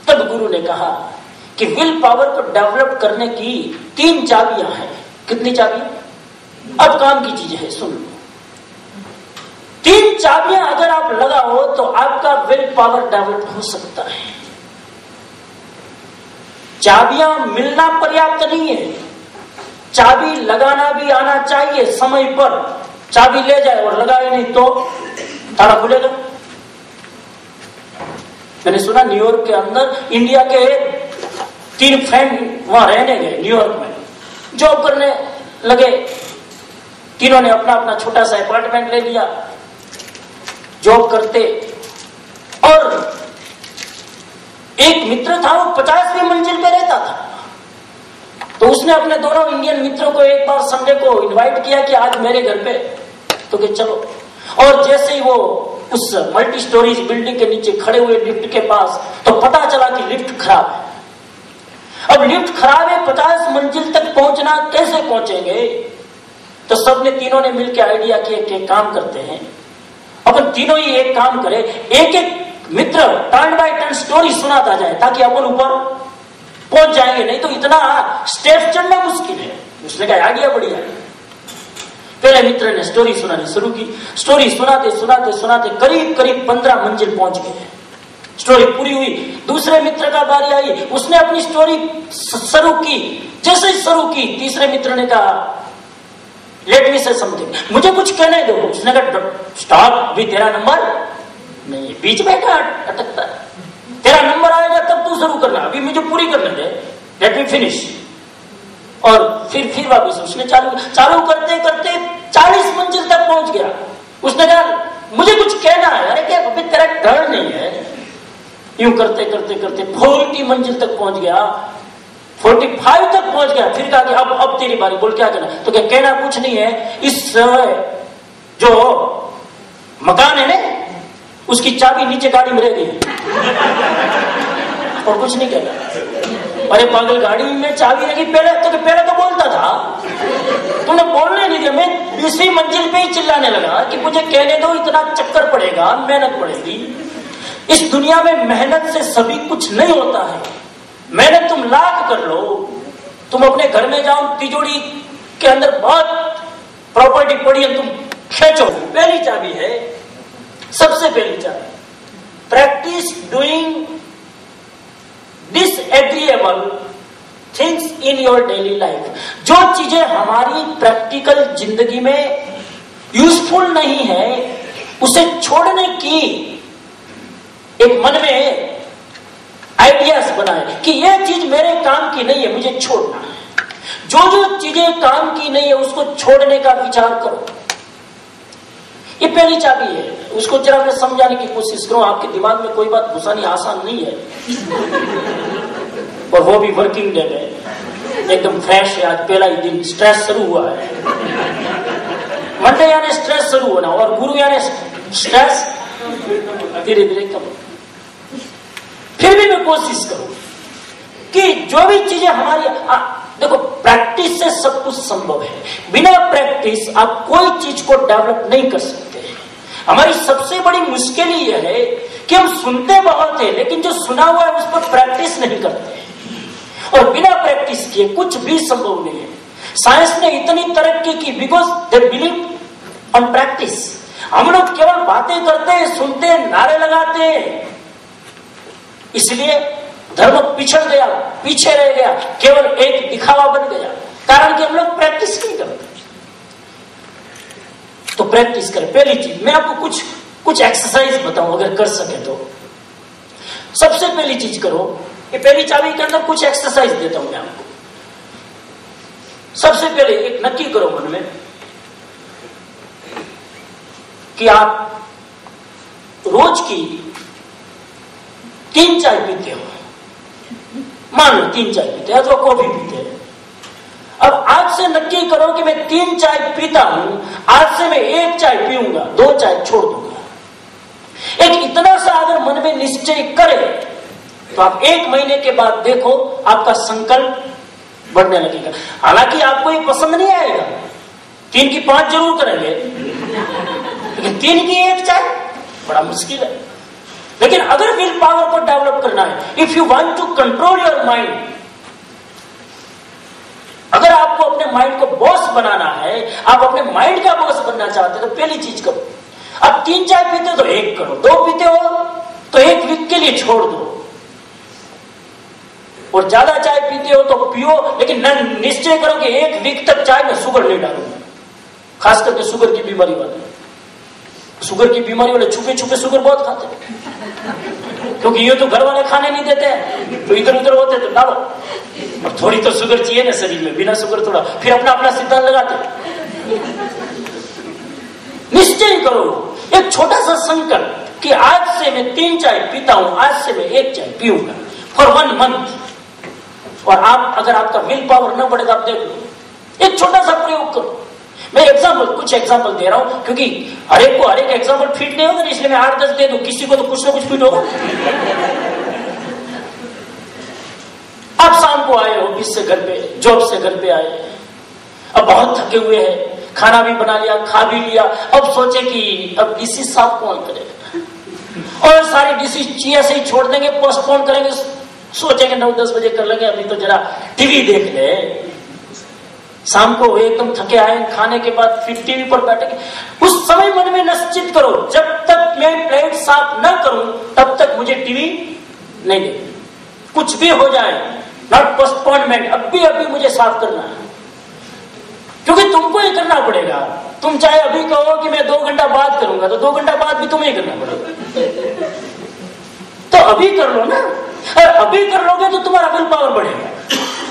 तब गुरु ने कहा कि विल पावर को डेवलप करने की 3 चाबियां हैं। कितनी चाबियां? अब काम की चीज है, सुन लो। 3 चाबियां अगर आप लगाओ तो आपका विल पावर डेवलप हो सकता है। चाबियां मिलना पर्याप्त नहीं है, चाबी लगाना भी आना चाहिए समय पर। चाबी ले जाए और लगाए नहीं तो ताला खुलेगा। मैंने सुना न्यूयॉर्क के अंदर इंडिया के 3 फ्रेंड वहां रहने गए, न्यूयॉर्क में जॉब करने लगे। तीनों ने अपना अपना छोटा सा अपार्टमेंट ले लिया, जॉब करते। और एक मित्र था, वो 50वीं मंजिल पे रहता था। तो उसने अपने दोनों इंडियन मित्रों को एक बार संडे को इनवाइट किया कि आज मेरे घर पे, तो कि चलो। और जैसे ही वो उस मल्टी स्टोरीज बिल्डिंग के नीचे खड़े हुए लिफ्ट के पास, तो पता चला कि लिफ्ट खराब है। अब लिफ्ट खराब है, 50 मंजिल तक पहुंचना, कैसे पहुंचेंगे? तो सबने, तीनों ने मिलकर आइडिया किया कि काम करते हैं, अपन तीनों ही एक काम करें, एक एक मित्र टर्न बाय टर्न स्टोरी सुनाता जाए ताकि अपन ऊपर पहुंच जाएंगे, नहीं तो इतना स्टेप चढ़ना मुश्किल है। उसने कहा आइडिया बढ़िया है। पहले मित्र ने स्टोरी सुनानी शुरू की। स्टोरी सुनाते सुनाते सुनाते करीब करीब 15 मंजिल पहुंच गए। स्टोरी पूरी हुई, दूसरे मित्र का बारी आई, उसने अपनी स्टोरी शुरू की। जैसे ही शुरू की, तीसरे मित्र ने कहा लेट मी से समथिंग, मुझे कुछ कहने दो। उसने कहा स्टॉप, अभी तेरा नंबर नहीं, बीच में क्या अटकता है, तेरा नंबर आएगा तब तू शुरू करना, अभी मुझे पूरी करने दे, लेट मी फिनिश। और फिर वापिस उसने चालू करते करते 40 मंजिल तक पहुंच गया। उसने कहा मुझे कुछ कहना है। अरे क्या अभी तेरा टर्न नहीं है। यूं करते करते करते 40 मंजिल तक पहुंच गया, 45 तक पहुंच गया। फिर कहा कि अब तेरी बारी, बोल क्या कहना। तो क्या कहना कुछ नहीं है, इस जो मकान है ना, उसकी चाबी नीचे गाड़ी में रह गई। और कुछ नहीं कहना। अरे पागल, गाड़ी में चाबी लगी, पहले तो बोलता था, तुमने बोलने नहीं दिया। मैं 20वीं मंजिल पे ही चिल्लाने लगा कि मुझे कहने दो, इतना चक्कर पड़ेगा, मेहनत पड़ेगी। इस दुनिया में मेहनत से सभी कुछ नहीं होता है। मेहनत तुम लाख कर लो, तुम अपने घर में जाओ, तिजोरी के अंदर बहुत प्रॉपर्टी पड़ी है, तुम खींचो। पहली चाबी है, सबसे पहली चाबी, practice doing disagreeable things in your daily life. जो चीजें हमारी प्रैक्टिकल जिंदगी में यूजफुल नहीं है, उसे छोड़ने की एक मन में आइडियाज बनाए कि यह चीज मेरे काम की नहीं है, मुझे छोड़ना है। जो चीजें काम की नहीं है उसको छोड़ने का विचार करो। ये पहली चाबी है। उसको जरा मैं समझाने की कोशिश करूं। आपके दिमाग में कोई बात घुसानी आसान नहीं है, और वो भी वर्किंग डे में एकदम फ्रेश है। आज पहला ही दिन, स्ट्रेस शुरू हुआ है। मंडे यानी स्ट्रेस शुरू होना, और गुरु यानी स्ट्रेस धीरे धीरे कम। फिर भी मैं कोशिश करूं कि जो भी चीजें हमारी, देखो, प्रैक्टिस से सब कुछ संभव है। बिना प्रैक्टिस आप कोई चीज को डेवलप नहीं कर सकते। हमारी सबसे बड़ी मुश्किल यह है कि हम सुनते बहुत है, लेकिन जो सुना हुआ है उस पर प्रैक्टिस नहीं करते। और बिना प्रैक्टिस किए कुछ भी संभव नहीं है। साइंस ने इतनी तरक्की की because they believe on practice. हम लोग केवल बातें करते हैं, सुनते हैं, नारे लगाते हैं, इसलिए धर्म पिछड़ गया, पीछे रह गया, केवल एक दिखावा बन गया, कारण कि हम लोग प्रैक्टिस नहीं करते। तो प्रैक्टिस करें। पहली चीज मैं आपको कुछ एक्सरसाइज बताऊं, अगर कर सके तो। सबसे पहली चीज करो, ये पहली चाबी के अंदर कुछ एक्सरसाइज देता हूं मैं आपको। सबसे पहले एक नक्की करो मन में कि आप रोज की 3 चाय पीते हो। मान लो 3 चाय पीते हैं, अथवा कॉफी पीते हैं। अब आज से नक्की करो कि मैं 3 चाय पीता हूं, आज से मैं 1 चाय पीऊंगा, 2 चाय छोड़ दूंगा। एक इतना सा अगर मन में निश्चय करे तो आप 1 महीने के बाद देखो आपका संकल्प बढ़ने लगेगा। हालांकि आपको ये पसंद नहीं आएगा, 3 की 5 जरूर करेंगे, लेकिन 3 की 1 चाय बड़ा मुश्किल है। लेकिन अगर विल पावर को डेवलप करना है, if you want to control your mind, अगर आपको अपने माइंड को बॉस बनाना है, आप अपने माइंड का बॉस बनना चाहते हो, तो पहली चीज करो। आप 3 चाय पीते हो तो 1 करो, 2 पीते हो तो 1 वीक के लिए छोड़ दो, और ज्यादा चाय पीते हो तो पियो, लेकिन निश्चय करो कि 1 वीक तक चाय में शुगर नहीं डालूंगा। खास करके शुगर की बीमारी वाले, शुगर की बीमारी वाले छुपे छुपे शुगर बहुत खाते हैं, क्योंकि ये तो घर वाले खाने नहीं देते हैं, तो इधर उधर होते तो डालो। और थोड़ी तो शुगर चाहिए ना शरीर में, बिना शुगर थोड़ा, फिर अपना अपना सिद्धांत लगाते। निश्चय करो एक छोटा सा संकल्प कि आज से मैं 3 चाय पीता हूं, आज से मैं 1 चाय पीऊंगा फॉर 1 मंथ। और आप, अगर आपका विल पावर न बढ़ेगा, आप देख लो, एक छोटा सा प्रयोग करो। मैं कुछ एग्जाम्पल दे रहा हूं, क्योंकि हर एक एग्जाम्पल फिट नहीं होगा, इसलिए मैं 8-10 दे दूं, किसी को तो कुछ ना कुछ फिट होगा। आप शाम को आए ऑफिस से घर पे, जॉब से घर पे आए, अब बहुत थके हुए हैं, खाना भी बना लिया, खा भी लिया, अब सोचे कि अब डिशेज साफ कौन करेगा, और सारी डिशेज ऐसे ही छोड़ देंगे, पोस्टपोन करेंगे, सोचेंगे 9-10 बजे कर लेंगे, अभी तो जरा टीवी देख ले। शाम को एकदम थके आए, खाने के बाद फिर टीवी पर बैठेंगे। उस समय मन में निश्चित करो, जब तक मैं प्लेट साफ न करूं तब तक मुझे टीवी नहीं देखनी, कुछ भी हो जाए, नॉट पोस्टपोनमेंट, अभी मुझे साफ करना है, क्योंकि तुमको ही करना पड़ेगा। तुम चाहे अभी कहो कि मैं 2 घंटा बाद करूंगा, तो 2 घंटा बाद भी तुम्हें करना पड़ेगा। तो अभी कर लो ना, और अभी कर लोगे तो तुम्हारा विल पावर बढ़ेगा।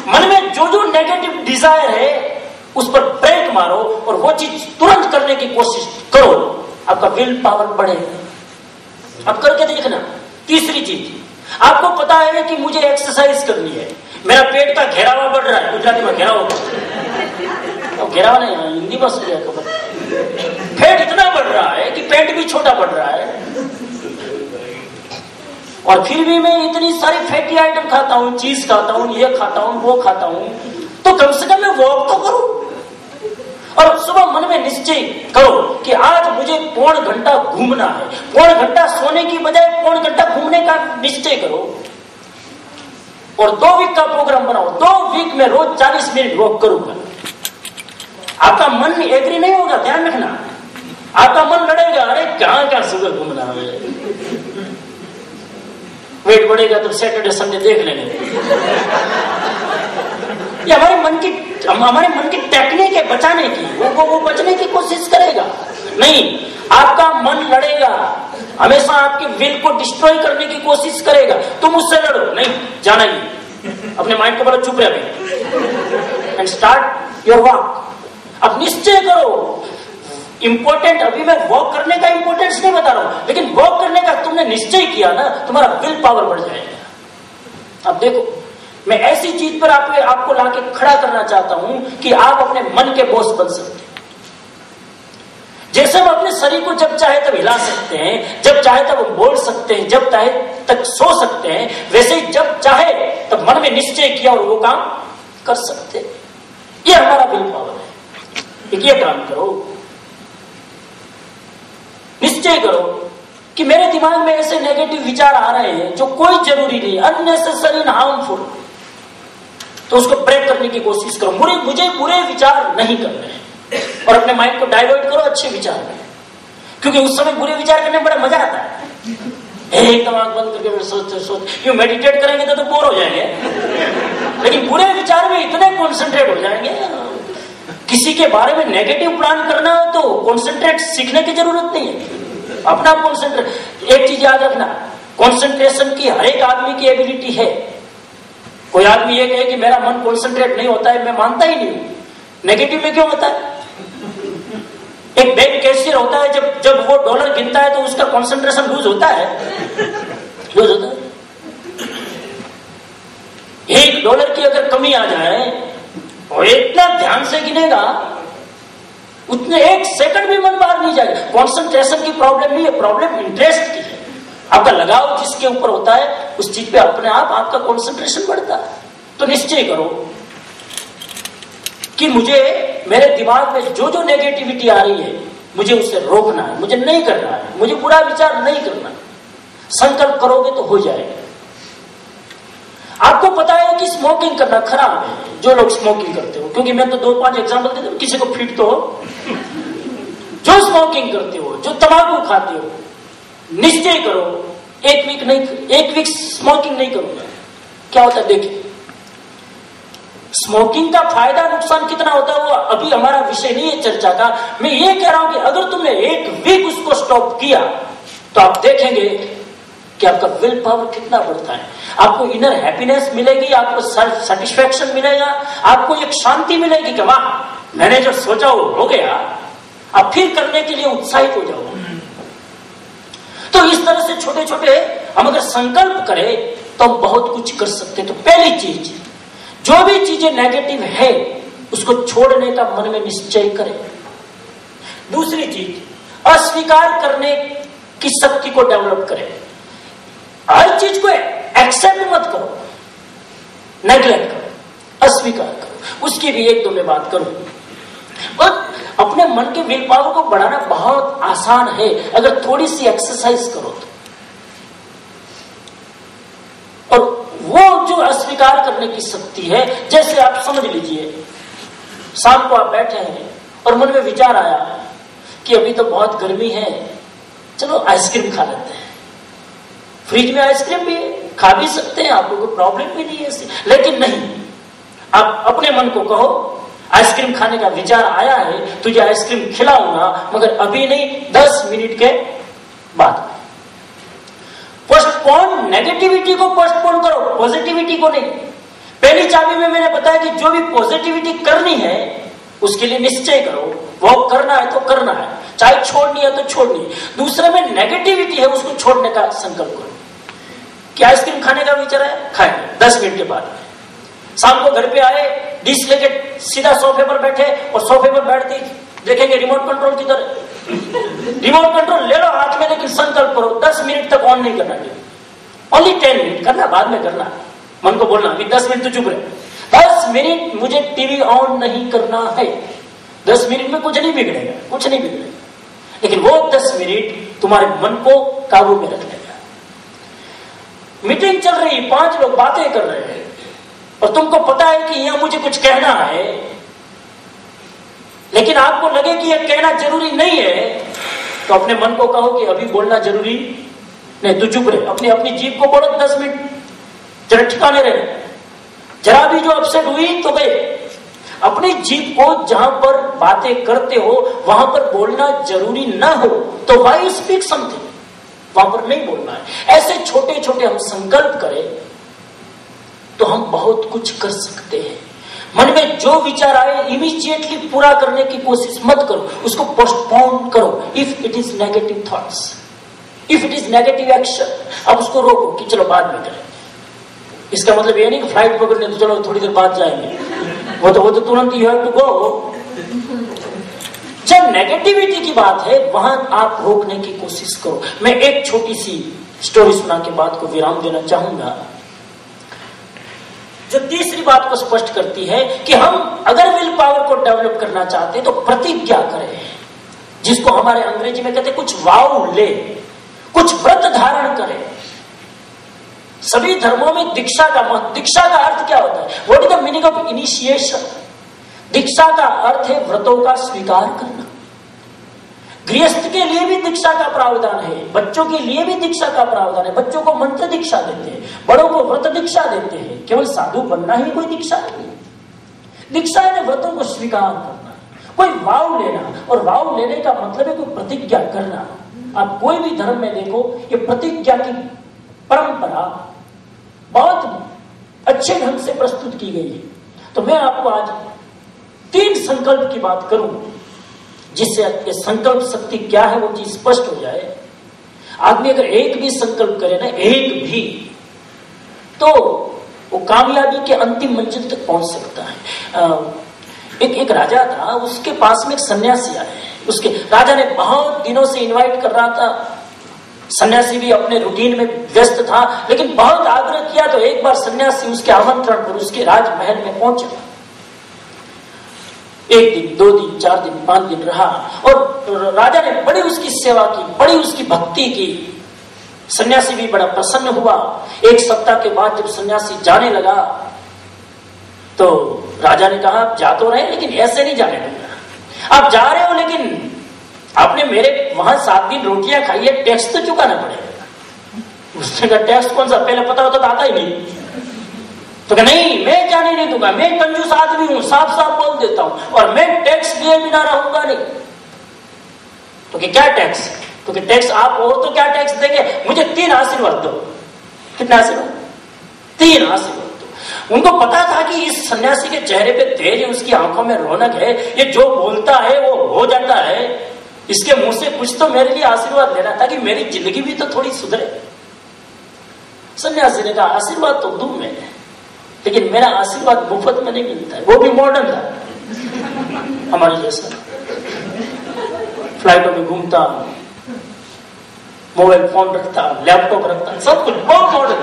मन में जो नेगेटिव डिजायर है उस पर ब्रेक मारो और वो चीज तुरंत करने की कोशिश करो, आपका विल पावर बढ़ेगा। अब करके देखना। तीसरी चीज, आपको पता है कि मुझे एक्सरसाइज करनी है, मेरा पेट का घेरावा बढ़ रहा है, गुजराती में घेरावा, तो घेरावा नहीं, हिंदी बस गया खबर, पेट इतना बढ़ रहा है कि पेट भी छोटा बढ़ रहा है। और फिर भी मैं इतनी सारी फैटी आइटम खाता हूँ, चीज खाता हूँ, ये खाता हूँ, वो खाता हूँ, तो कम से कम मैं वॉक तो करूं। और सुबह मन में निश्चय करो कि आज मुझे पौन घंटा घूमना है, पौन घंटा सोने की बजाय पौन घंटा घूमने का निश्चय करो। और 2 वीक का प्रोग्राम बनाओ, 2 वीक में रोज 40 मिनट वॉक करूंगा। आपका मन एग्री नहीं होगा, ध्यान रखना। आपका मन लड़ेगा, अरे क्या सुबह घूमना है, वेट बढ़ेगा तो सैटरडे संडे देख लेंगे। ये हमारे मन की टेक्निक है बचाने की, वो बचने की कोशिश करेगा। नहीं, आपका मन लड़ेगा, हमेशा आपके विल को डिस्ट्रॉय करने की कोशिश करेगा। तुम उससे लड़ो, नहीं जाना ही, अपने माइंड को बोलो चुप रहे एंड स्टार्ट योर वॉक। अब निश्चय करो, इंपॉर्टेंट अभी मैं वॉक करने का इंपॉर्टेंस नहीं बता रहा हूं, लेकिन वॉक करने का तुमने निश्चय किया ना, तुम्हारा विल पावर बढ़ जाएगा। अब देखो, मैं ऐसी चीज पर आपको लाके खड़ा करना चाहता हूं कि आप अपने मन के बॉस बन सकते हैं। जैसे हम अपने शरीर को जब चाहे तब हिला सकते हैं, जब चाहे तब बोल सकते हैं, जब चाहे तक सो सकते हैं, वैसे ही जब चाहे तब मन में निश्चय किया और वो काम कर सकते हैं। ये हमारा विल पावर है। ये काम करो, निश्चय करो कि मेरे दिमाग में ऐसे नेगेटिव विचार आ रहे हैं जो कोई जरूरी नहीं, अननेसेसरी एंड हार्मफुल, तो उसको ब्रेक करने की कोशिश करो। मुझे बुरे विचार नहीं करने हैं और अपने माइंड को डाइवर्ट करो अच्छे विचार में, क्योंकि उस समय बुरे विचार करने में बड़ा मजा आता है। एकदम आंख बंद करके सोचते यूं मेडिटेट करेंगे तो बोर हो जाएंगे, लेकिन बुरे विचार में इतने कॉन्सेंट्रेट हो जाएंगे। किसी के बारे में नेगेटिव प्लान करना हो तो कॉन्सेंट्रेट सीखने की जरूरत नहीं है, अपना कॉन्सेंट्रेट। एक चीज याद रखना, कॉन्सेंट्रेशन की हर एक आदमी की एबिलिटी है। कोई आदमी ये कहे कि मेरा मन कॉन्सेंट्रेट नहीं होता है, मैं मानता ही नहीं हूं। नेगेटिव में क्यों होता है? एक बैंक कैशियर होता है, जब वो डॉलर गिनता है तो उसका कॉन्सेंट्रेशन लूज होता है, लूज होता है। $1 की अगर कमी आ जाए और इतना ध्यान से गिनेगा, उतने 1 सेकंड भी मन बाहर नहीं जाएगा। कॉन्सेंट्रेशन की प्रॉब्लम नहीं है, प्रॉब्लम इंटरेस्ट की है। आपका लगाव जिसके ऊपर होता है उस चीज पे अपने आप आपका कॉन्सेंट्रेशन बढ़ता है। तो निश्चय करो कि मुझे मेरे दिमाग में जो जो नेगेटिविटी आ रही है मुझे उसे रोकना है, मुझे नहीं करना है, मुझे बुरा विचार नहीं करना। संकल्प करोगे तो हो जाएगा। आपको पता है कि स्मोकिंग करना खराब है, जो लोग स्मोकिंग करते हो, क्योंकि मैं तो 2-5 एग्जाम्पल देता हूं, किसी को फिट तो हो। जो स्मोकिंग करते हो, जो तंबाकू खाते हो, निश्चय करो 1 वीक स्मोकिंग नहीं करूंगा। क्या होता है देखिए, स्मोकिंग का फायदा नुकसान कितना होता है वो अभी हमारा विषय नहीं है चर्चा का। मैं ये कह रहा हूं कि अगर तुमने 1 वीक उसको स्टॉप किया तो आप देखेंगे कि आपका विल पावर कितना बढ़ता है। आपको इनर हैप्पीनेस मिलेगी, आपको सेल्फ सेटिस्फैक्शन मिलेगा, आपको एक शांति मिलेगी कि वाह मैंने जो सोचा वो हो गया। आप फिर करने के लिए उत्साहित हो जाओगे। तो इस तरह से छोटे छोटे हम अगर संकल्प करें तो हम बहुत कुछ कर सकते हैं। तो पहली चीज, जो भी चीजें नेगेटिव है उसको छोड़ने का मन में निश्चय करें। दूसरी चीज, अस्वीकार करने की शक्ति को डेवलप करें। हर चीज को एक्सेप्ट मत करो, नेग्लेक्ट करो, अस्वीकार करो। उसकी भी 1-2 में बात करूं। और अपने मन के विल पावर को बढ़ाना बहुत आसान है अगर थोड़ी सी एक्सरसाइज करो तो। और वो जो अस्वीकार करने की शक्ति है, जैसे आप समझ लीजिए शाम को आप बैठे हैं और मन में विचार आया कि अभी तो बहुत गर्मी है, चलो आइसक्रीम खा लेते हैं। फ्रिज में आइसक्रीम भी है, खा भी सकते हैं, आपको कोई प्रॉब्लम भी नहीं है ऐसी। लेकिन नहीं, आप अपने मन को कहो आइसक्रीम खाने का विचार आया है, तुझे आइसक्रीम खिलाऊंगा, मगर अभी नहीं, 10 मिनट के बाद। पोस्टपोन, नेगेटिविटी को पोस्टपोन करो, पॉजिटिविटी को नहीं। पहली चाबी में मैंने बताया कि जो भी पॉजिटिविटी करनी है उसके लिए निश्चय करो, वो करना है तो करना है, चाहे छोड़नी है तो छोड़नी है। दूसरे में नेगेटिविटी है, उसको छोड़ने का संकल्प करो कि आइसक्रीम खाने का विचार है, खाएंगे 10 मिनट के बाद। शाम को घर पे आए, डिश लेके सीधा सोफे पर बैठे और सोफे पर बैठते देखेंगे रिमोट कंट्रोल किधर। रिमोट कंट्रोल ले लो हाथ में, लेकिन संकल्प करो 10 मिनट तक ऑन नहीं करना चाहिए। ओनली 10 मिनट करना, बाद में करना। मन को बोलना कि 10 मिनट तो चुप रहे, 10 मिनट मुझे टीवी ऑन नहीं करना है। 10 मिनट में कुछ नहीं बिगड़ेगा, कुछ नहीं बिगड़ेगा, लेकिन वो 10 मिनट तुम्हारे मन को काबू में रख लेगा। मीटिंग चल रही, 5 लोग बातें कर रहे हैं और तुमको पता है कि यहां मुझे कुछ कहना है, लेकिन आपको लगे कि यह कहना जरूरी नहीं है, तो अपने मन को कहो कि अभी बोलना जरूरी नहीं, तू चुप रहे। अपनी अपनी जीभ को बोलो 10 मिनट, जरा ठिकाने रहे। जरा भी जो अपसेट हुई तो गए। अपनी जीभ को जहां पर बातें करते हो वहां पर बोलना जरूरी ना हो तो वाई स्पीक समथिंग, वहां पर नहीं बोलना है। ऐसे छोटे छोटे हम संकल्प करें तो हम बहुत कुछ कर सकते हैं। मन में जो विचार आए इमीडिएटली पूरा करने की कोशिश मत करो, उसको पोस्टपोन करो। If it is negative thoughts, if it is negative action, अब उसको रोको कि चलो बाद में करें। इसका मतलब ये नहीं कि फ्लाइट पकड़ने तो चलो थोड़ी देर बाद जाएंगे, वो तो तुरंत यू हैव टू गो। जब नेगेटिविटी की बात है वहां आप रोकने की कोशिश करो। मैं एक छोटी सी स्टोरी सुना के बात को विराम देना चाहूंगा, जो तीसरी बात को स्पष्ट करती है कि हम अगर विल पावर को डेवलप करना चाहते हैं तो प्रतिज्ञा करें, जिसको हमारे अंग्रेजी में कहते हैं कुछ वाव ले, कुछ व्रत धारण करें। सभी धर्मों में दीक्षा का अर्थ क्या होता है? What is the meaning of initiation? दीक्षा का अर्थ है व्रतों का स्वीकार करना। गृहस्थ के लिए भी दीक्षा का प्रावधान है, बच्चों के लिए भी दीक्षा का प्रावधान है। बच्चों को मंत्र दीक्षा देते हैं, बड़ों को व्रत दीक्षा देते हैं। केवल साधु बनना ही कोई दीक्षा नहीं है। दीक्षा है व्रतों को स्वीकार करना, कोई वाव लेना, और वाव लेने का मतलब है कोई प्रतिज्ञा करना। आप कोई भी धर्म में देखो, ये प्रतिज्ञा की परंपरा बहुत अच्छे ढंग से प्रस्तुत की गई है। तो मैं आपको आज 3 संकल्प की बात करूं, जिससे ये संकल्प शक्ति क्या है वो चीज स्पष्ट हो जाए। आदमी अगर एक भी संकल्प करे ना, एक भी, तो वो कामयाबी के अंतिम मंजिल तक पहुंच सकता है। एक राजा था, उसके पास में एक सन्यासी आए। उसके राजा ने बहुत दिनों से इनवाइट कर रहा था, सन्यासी भी अपने रूटीन में व्यस्त था, लेकिन बहुत आग्रह किया तो एक बार सन्यासी उसके आमंत्रण पर उसके राजमहल में पहुंचा। 1 दिन, 2 दिन, 4 दिन, 5 दिन रहा और राजा ने बड़ी उसकी सेवा की, बड़ी उसकी भक्ति की। सन्यासी भी बड़ा प्रसन्न हुआ। 1 सप्ताह के बाद जब सन्यासी जाने लगा तो राजा ने कहा, आप जा तो रहे लेकिन ऐसे नहीं जाने दूंगा। आप जा रहे हो लेकिन आपने मेरे वहां 7 दिन रोटियां खाई है, टैक्स तो चुकाना पड़ेगा। उसने कहा, टैक्स कौन सा? पहले पता होता तो आता ही नहीं। तो कहा, नहीं, मैं जाने नहीं दूंगा, मैं कंजूस आदमी हूं, साफ साफ बोल देता हूं, और मैं टैक्स दिए बिना रहूंगा नहीं। तो क्या टैक्स? तो टैक्स आप हो तो क्या टैक्स देंगे? मुझे 3 आशीर्वाद दो। कितने आशीर्वाद? 3 आशीर्वाद दो। उनको पता था कि इस सन्यासी के चेहरे पे तेज है, उसकी आंखों में रौनक है, ये जो बोलता है वो हो जाता है, इसके मुंह से कुछ तो मेरे लिए आशीर्वाद लेना ताकि मेरी जिंदगी भी तो थोड़ी सुधरे। सन्यासी ने कहा, आशीर्वाद तो दूं मैं, लेकिन मेरा आशीर्वाद मुफ्त में नहीं मिलता है। वो भी मॉडर्न था हमारे जैसा, फ्लाइटों में घूमता, मोबाइल फोन रखता, लैपटॉप रखता, सब कुछ बहुत मॉडर्न,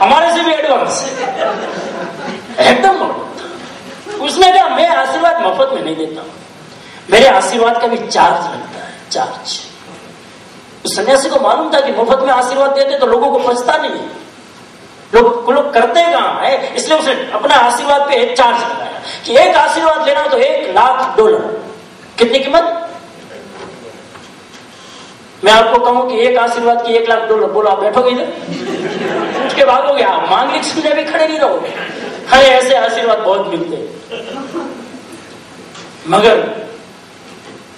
हमारे से भी एडवांस, एकदम मॉडर्न। उसने कहा, मैं आशीर्वाद मुफ्त में नहीं देता, मेरे आशीर्वाद का भी चार्ज लगता है, चार्ज। उस सन्यासी को मालूम था कि मुफ्त में आशीर्वाद देते तो लोगों को पचता नहीं है, लोग करते कहां है, इसलिए उसने अपना आशीर्वाद पे एक चार्ज लगाया कि एक आशीर्वाद लेना तो $1,00,000। कितनी कीमत? मैं आपको कहूं कि एक आशीर्वाद की $1,00,000, बोलो आप बैठोगे इधर, उसके भागोगे, आप मांगलिक सुनने भी खड़े नहीं रहोगे। हमें ऐसे आशीर्वाद बहुत मिलते। मगर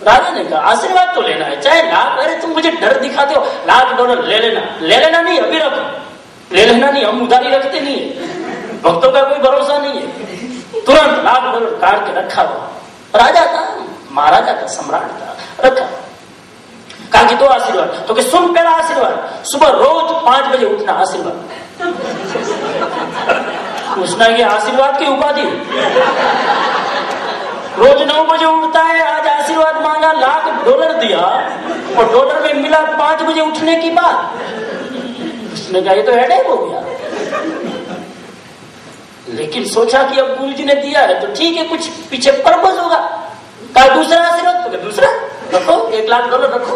राजा ने कहा, आशीर्वाद तो लेना है, चाहे लाख, अरे तुम मुझे डर दिखाते हो, $1,00,000 ले लेना। ले लेना नहीं, अभी रखो, ले लेना नहीं, हम उधारी रखते नहीं है, भक्तों का कोई भरोसा नहीं है। तुरंत $1,00,000 काट के रखा हुआ। राजा था, महाराजा था, सम्राट था, रखा। कहा कि 2 आशीर्वाद। तो कि सुन, पहला आशीर्वाद, सुबह रोज 5 बजे उठना, आशीर्वाद। उसने ये आशीर्वाद की उपाधि, रोज 9 बजे उठता है, आज आशीर्वाद मांगा, $1,00,000 दिया, और डॉलर में मिला 5 बजे उठने की बात। उसने कहा ये तो हेडेक हो गया, लेकिन सोचा कि अब गुरुजी ने दिया है तो ठीक है, कुछ पीछे पर्पस होगा। कहा दूसरा आशीर्वाद, तो दूसरा रखो, $1,00,000 रखो।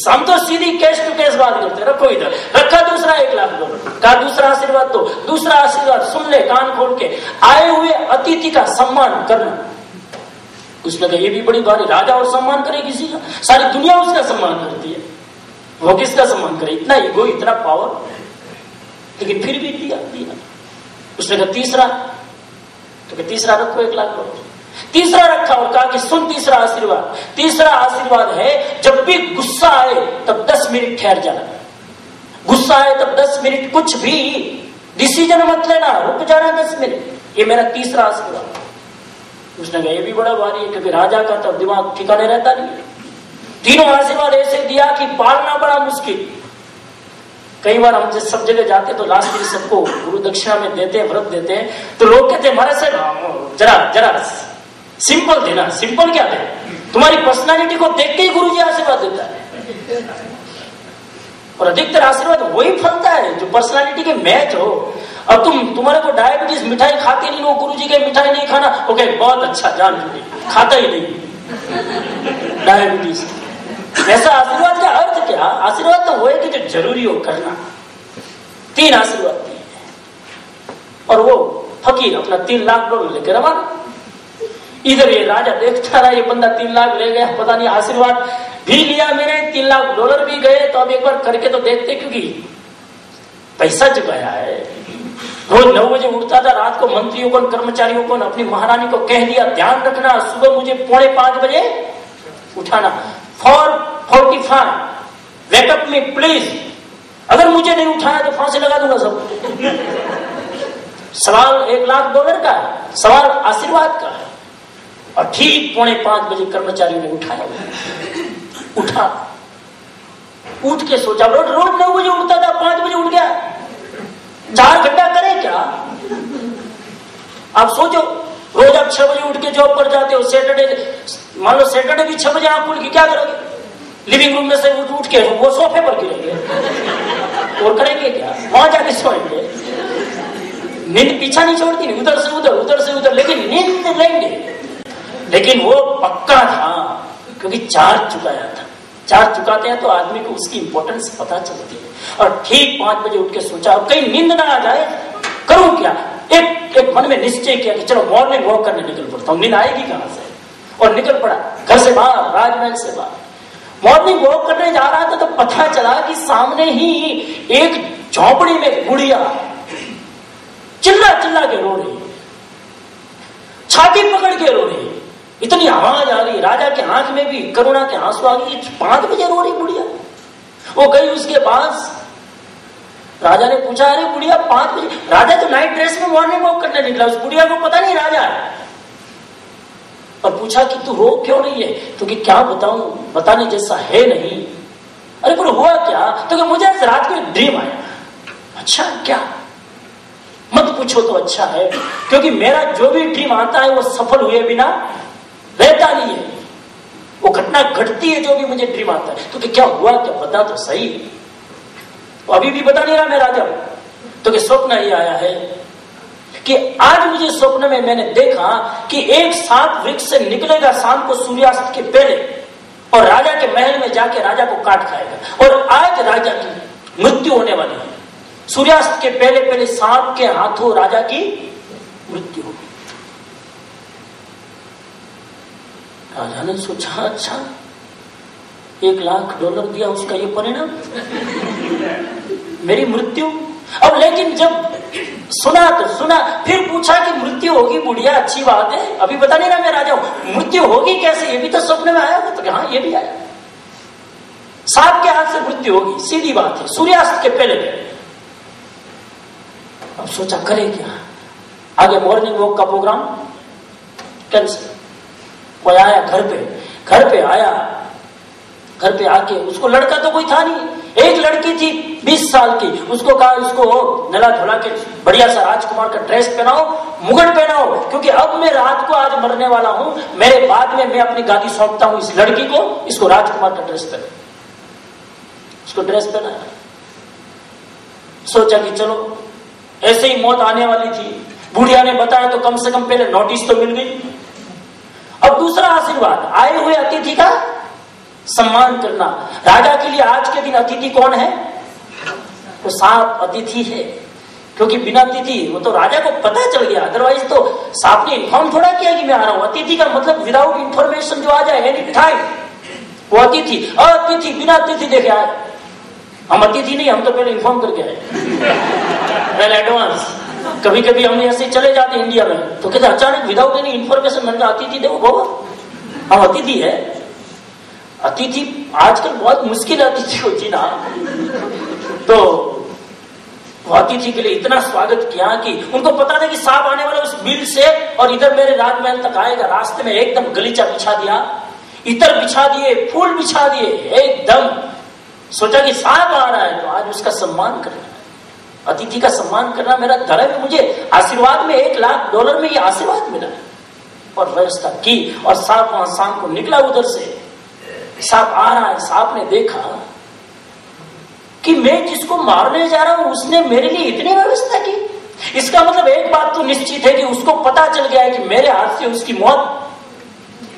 हम तो सीधी कैश टू कैश बात करते, रखो इधर, रखा दूसरा $1,00,000। कहा दूसरा आशीर्वाद, तो दूसरा आशीर्वाद सुन ले कान खोल के, आए हुए अतिथि का सम्मान करना। उसने कहा ये भी बड़ी बात है, राजा और सम्मान करे किसी का, सारी दुनिया उसका सम्मान करती है, वो किसका सम्मान करे, इतना ईगो, इतना पावर, लेकिन फिर भी दिया। उसने कहा तीसरा, तो तीसरा रखो $1,00,000। तीसरा रखा और कहा कि सुन तीसरा आशीर्वाद है, जब भी गुस्सा आए तब 10 मिनट ठहर जाना, गुस्सा आए तब 10 मिनट कुछ भी डिसीजन मत लेना, रुक जाना 10 मिनट, ये मेरा तीसरा आशीर्वाद। उसने कहा ये भी बड़ा भारी है, क्योंकि राजा का तो दिमाग ठिकाने रहता नहीं। तीनों आशीर्वाद ऐसे दिया कि पालना बड़ा मुश्किल। कई बार हम जिस सब जगह जाते तो लास्ट दिन सबको गुरु दक्षिणा में देते हैं, व्रत देते हैं, तो लोग कहते हैं हमारे से जरा सिंपल देना। सिंपल क्या दे, तुम्हारी पर्सनालिटी को देख के ही गुरु जी आशीर्वाद देता है, और अधिकतर आशीर्वाद वही फलता है जो पर्सनालिटी के मैच हो। अब तुम्हारे को डायबिटीज, मिठाई खाते नहीं हो, गुरु जी के मिठाई नहीं खाना, ओके बहुत अच्छा, जान खाता ही नहीं डायबिटीज। ऐसा आशीर्वाद का अर्थ क्या? आशीर्वाद तो वो है कि जो जरूरी हो करना। 3 आशीर्वाद दिए, और वो फकीर अपना $3,00,000 लेकर रवाना। इधर ये राजा देखता रहा, ये बंदा 3 लाख ले गया, पता नहीं आशीर्वाद भी लिया मैंने, $3,00,000 भी गए, तो अब एक बार करके तो देखते, क्योंकि पैसा चुकाया है। रोज 9 बजे उठता था, रात को मंत्रियों को, कर्मचारियों को, अपनी महारानी को कह दिया ध्यान रखना, सुबह मुझे 4:45 बजे उठाना, 4:45 वेकअप में प्लीज, अगर मुझे नहीं उठाया तो फांसी लगा दूंगा सब। सवाल $1,00,000 का है, सवाल आशीर्वाद का है। और ठीक 4:45 बजे कर्मचारियों ने उठाया, उठा, उठ के सोचा, रोज 9 बजे उठता था, 5 बजे उठ गया, 4 घंटा करे क्या? आप सोचो, रोज आप 6 बजे उठ के जॉब पर जाते हो, सैटरडे मान लो, सैटरडे भी 6 बजे आप खुल के क्या करोगे? लिविंग रूम में से उठ के वो सोफे पर गिरेंगे और करेंगे क्या? वहां जाके सोएंगे। नींद पीछा नहीं छोड़ती, उधर से उधर, उधर से उधर, लेकिन नींद लेंगे। लेकिन वो पक्का था, क्योंकि चार्ज चुकाया था। चार्ज चुकाते हैं तो आदमी को उसकी इंपॉर्टेंस पता चलती है। और ठीक 5 बजे उठ के सोचा, अब कहीं नींद ना आ जाए, करूं क्या? एक मन में निश्चय किया कि चलो मॉर्निंग वॉक करने निकल पड़ता हूं, नींद आएगी कहां से? और निकल पड़ा घर से बाहर, राजमहल से बाहर। मॉर्निंग वॉक करने जा रहा था तो पता चला कि सामने ही एक झोपड़ी में गुड़िया चिल्ला चिल्ला के रो रही, छाती पकड़ के रो रही, इतनी आवाज आ रही। राजा के आंख में भी करुणा के आंसू आ गई। 5 बजे रो रही बुढ़िया। वो गई उसके पास, राजा ने पूछा अरे बुढ़िया 5 बजे? राजा तो नाइट ड्रेस में मॉर्निंग वॉक करने निकला, उस बुढ़िया को पता नहीं राजा है। और पूछा कि तू रो क्यों नहीं है? तो कि क्या बताऊं, बताने जैसा है नहीं। अरे पर हुआ क्या? तो कि मुझे आज रात को एक ड्रीम आया। अच्छा क्या? मत पूछो तो अच्छा है, क्योंकि मेरा जो भी ड्रीम आता है वो सफल हुए बिना रहता नहीं है। वो घटना घटती है जो भी मुझे ड्रीम आता है। तो कि क्या हुआ, क्या बता तो सही। तो अभी भी बता नहीं रहा मैं राजा। तो कि स्वप्न ही आया है कि आज मुझे स्वप्न में मैंने देखा कि एक सांप वृक्ष से निकलेगा शाम को सूर्यास्त के पहले, और राजा के महल में जाके राजा को काट खाएगा। और आज राजा की मृत्यु होने वाली है। सूर्यास्त के पहले पहले सांप के हाथों राजा की मृत्यु होगी। राजा ने सोचा अच्छा $1,00,000 दिया, उसका ये परिणाम मेरी मृत्यु। अब लेकिन जब सुना तो सुना, फिर पूछा कि मृत्यु होगी बुढ़िया, अच्छी बात है, अभी बता नहीं रहा मैं राजा हूं, मृत्यु होगी कैसे? ये भी तो स्वप्न में आया था। तो हाँ ये भी आया, सांप के हाथ से मृत्यु होगी, सीधी बात है, सूर्यास्त के पहले पहले। अब सोचा करे क्या? आगे मॉर्निंग वॉक का प्रोग्राम कैंसिल। कोई आया घर पे आया, घर पे आके उसको लड़का तो कोई था नहीं, एक लड़की थी 20 साल की। उसको कहा उसको नला धुला के बढ़िया सा राजकुमार का ड्रेस पहनाओ, मुगट पहनाओ, क्योंकि अब मैं रात को आज मरने वाला हूं, मेरे बाद में मैं अपनी गादी सौंपता हूं इस लड़की को, इसको राजकुमार का ड्रेस पहनाओ। उसको ड्रेस पहनाया, सोचा कि चलो ऐसे ही मौत आने वाली थी, बुढ़िया ने बताया तो कम से कम पहले नोटिस तो मिल गई। अब दूसरा आशीर्वाद, आए हुए अतिथि का सम्मान करना। राजा के लिए आज के दिन अतिथि कौन है? तो सांप अतिथि है, क्योंकि बिना अतिथि, वो तो राजा को पता चल गया, अदरवाइज तो सांप ने इन्फॉर्म थोड़ा किया कि मैं आ रहा हूं। अतिथि का मतलब विदाउट इंफॉर्मेशन जो आ जाए एनी टाइम, वो अतिथि। अतिथि बिना अतिथि देखे आए, हम अतिथि नहीं, हम तो पहले इन्फॉर्म करके आए, वेल एडवांस। कभी कभी हमने ऐसे चले जाते इंडिया में तो कहते अचानक विदाउट एनी इन्फॉर्मेशन, मैंने कहा अतिथि देखो बाबा हम अतिथि है। अतिथि आजकल बहुत मुश्किल अतिथि होती ना, तो वो अतिथि के लिए इतना स्वागत किया कि उनको पता था कि सांप आने वाला उस बिल से और इधर मेरे राजमहल तक आएगा। रास्ते में एकदम गलीचा बिछा दिया, इतर बिछा दिए, फूल बिछा दिए, एकदम सोचा कि सांप आ रहा है तो आज उसका सम्मान करना, अतिथि का सम्मान करना मेरा धर्म है। मुझे आशीर्वाद में $1,00,000 में ये आशीर्वाद मिला और व्यवस्था की। और सांप वहां शाम को निकला, उधर से सांप आ रहा है। सांप ने देखा कि मैं जिसको मारने जा रहा हूं उसने मेरे लिए इतनी व्यवस्था की। इसका मतलब एक बात तो निश्चित है कि उसको पता चल गया है कि मेरे हाथ से उसकी मौत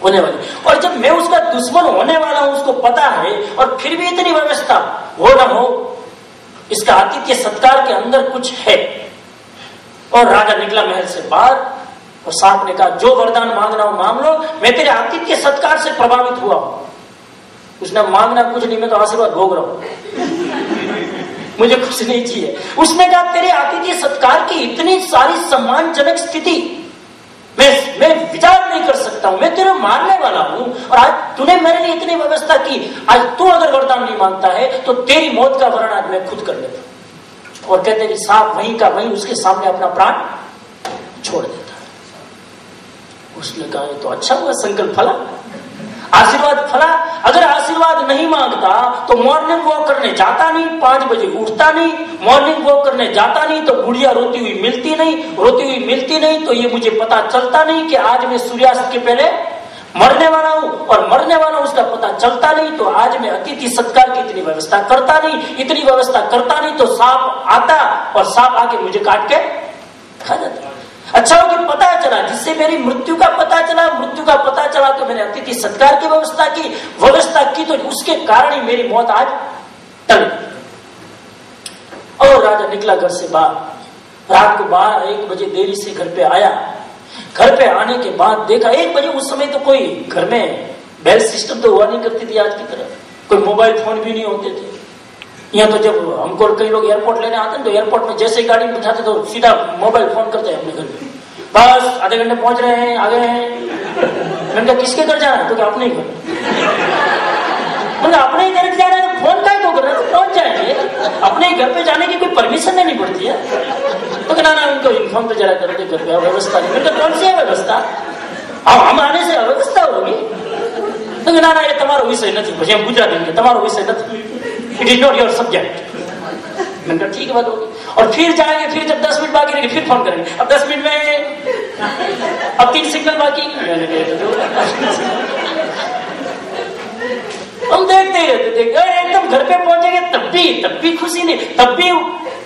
होने वाली, और जब मैं उसका दुश्मन होने वाला हूं उसको पता है, और फिर भी इतनी व्यवस्था हो ना हो, इसका आतिथ्य सत्कार के अंदर कुछ है। और राजा निकला महल से बाहर और सांप ने कहा जो वरदान मांगना हो मांग लो, मैं तेरे आतिथ्य सत्कार से प्रभावित हुआ हूं। उसने मांगना कुछ नहीं, मैं तो आशीर्वाद भोग रहा हूं, मुझे कुछ नहीं चाहिए। उसने कहा तेरे आतिथ्य सत्कार की इतनी सारी सम्मानजनक स्थिति मैं विचार नहीं कर सकता हूं, मैं तेरे मारने वाला हूं और आज तूने मेरे लिए इतनी व्यवस्था की। आज तू अगर वरदान नहीं मांगता है तो तेरी मौत का वरण आज मैं खुद कर लेता। और कहते कि सांप वहीं का वहीं उसके सामने अपना प्राण छोड़ देता है। उसने कहा तो अच्छा हुआ, संकल्प फला, आशीर्वाद फला। अगर आशीर्वाद नहीं मांगता तो मॉर्निंग वॉक करने जाता नहीं, 5 बजे उठता नहीं, मॉर्निंग वॉक करने जाता नहीं तो बुढ़िया रोती हुई मिलती नहीं, तो ये मुझे पता चलता नहीं कि आज मैं सूर्यास्त के पहले मरने वाला हूं, और मरने वाला हूं उसका पता चलता नहीं तो आज मैं अतिथि सत्कार की इतनी व्यवस्था करता नहीं तो सांप आता और सांप आके मुझे काट के खा जाता। अच्छा हो कि पता चला, जिससे मेरी मृत्यु का पता चला तो मैंने अतिथि सत्कार की व्यवस्था की तो उसके कारण ही मेरी मौत आज टल। और राजा निकला घर से बाहर, रात को 12-1 बजे देरी से घर पे आया। घर पे आने के बाद देखा 1 बजे, उस समय तो कोई घर में बेल सिस्टम तो हुआ नहीं करती थी आज की तरह, कोई मोबाइल फोन भी नहीं होते थे। यहाँ तो जब हमको कई लोग एयरपोर्ट लेने आते हैं तो एयरपोर्ट में जैसे ही गाड़ी में बिठाते तो सीधा मोबाइल फोन करते हैं अपने घर में, बस आधे घंटे पहुंच रहे हैं, आ गए हैं। मैंने कहा किसके घर जाना है? तो क्या अपने ही घर। मैंने अपने ही घर जाना है, फोन का ही तो कर रहे हैं, पहुंच जाएंगे। अपने ही घर पे जाने की कोई परमिशन नहीं पड़ती है। तो कहना ना उनको इन्फॉर्म तो जरा करते घर पे, व्यवस्था नहीं। मैंने कहा कौन सी है व्यवस्था? हम आने से अव्यवस्था होगी। तो कहना ना ये तुम्हारा विषय नहीं, પછી हम गुजरा देंगे, तुम्हारा विषय नहीं, it is not your subject. मैंने कहा ठीक है बात होगी। और फिर जाएंगे, फिर जब 10 मिनट बाकी रहेंगे फिर फोन करेंगे, अब 10 मिनट में अब 3 सिग्नल बाकी। हम देखते ही रहते थे, एकदम घर पे पहुंचेंगे तब भी खुशी नहीं, तब भी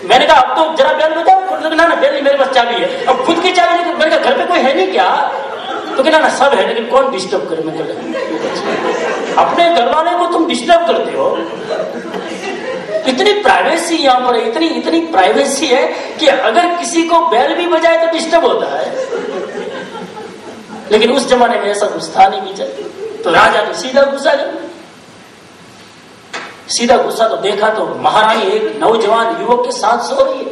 मैंने कहा अब तो जरा बेल बजाओ। ना बेल नहीं, मेरे पास चाबी है। अब खुद की चाबी नहीं, मैंने कहा घर पे कोई है नहीं क्या? तो कहना ना सब है लेकिन कौन डिस्टर्ब करे। मैं अपने घर वाले को तुम डिस्टर्ब करते हो। इतनी प्राइवेसी यहाँ पर है, इतनी प्राइवेसी है कि अगर किसी को बेल भी बजाए तो डिस्टर्ब होता है, लेकिन उस जमाने में ऐसा कुछ था नहीं विचार। तो राजा तो सीधा गुस्सा तो देखा तो महारानी एक नौजवान युवक के साथ सो रही है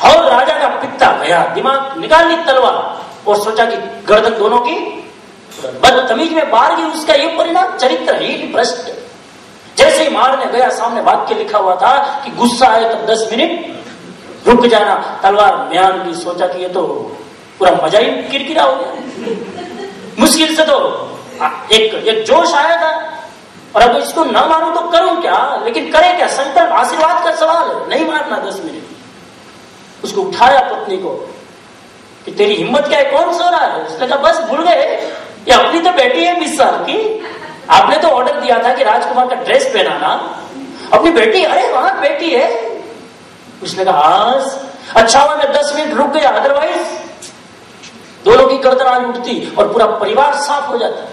और राजा का पिता गया, दिमाग निकाल ली तलवार और सोचा कि गर्दन दोनों की बदतमीज में बार गई। उसका ये परिणाम चरित्रहीन भ्रष्ट। जैसे ही मारने गया सामने वाक्य लिखा हुआ था कि गुस्सा आए तो 10 मिनट रुक जाना। तलवार म्यान की, सोचा कि ये तो पूरा मजा ही किरकिरा हो गया। मुश्किल से तो एक जोश आया था और अब इसको ना मारूं तो करूं क्या, लेकिन करे क्या? संकल्प आशीर्वाद का सवाल है, नहीं मारना 10 मिनट। उसको उठाया पत्नी को कि तेरी हिम्मत क्या है, कौन सो रहा है? उसने कहा बस भूल गए, ये अपनी तो बेटी है 20 साल की, आपने तो ऑर्डर दिया था कि राजकुमार का ड्रेस पहनाना, अपनी बेटी, अरे वहां बेटी है। उसने कहा आज अच्छा हुआ मैं 10 मिनट रुक गया, अदरवाइज दोनों की गर्दन आज उठती और पूरा परिवार साफ हो जाता।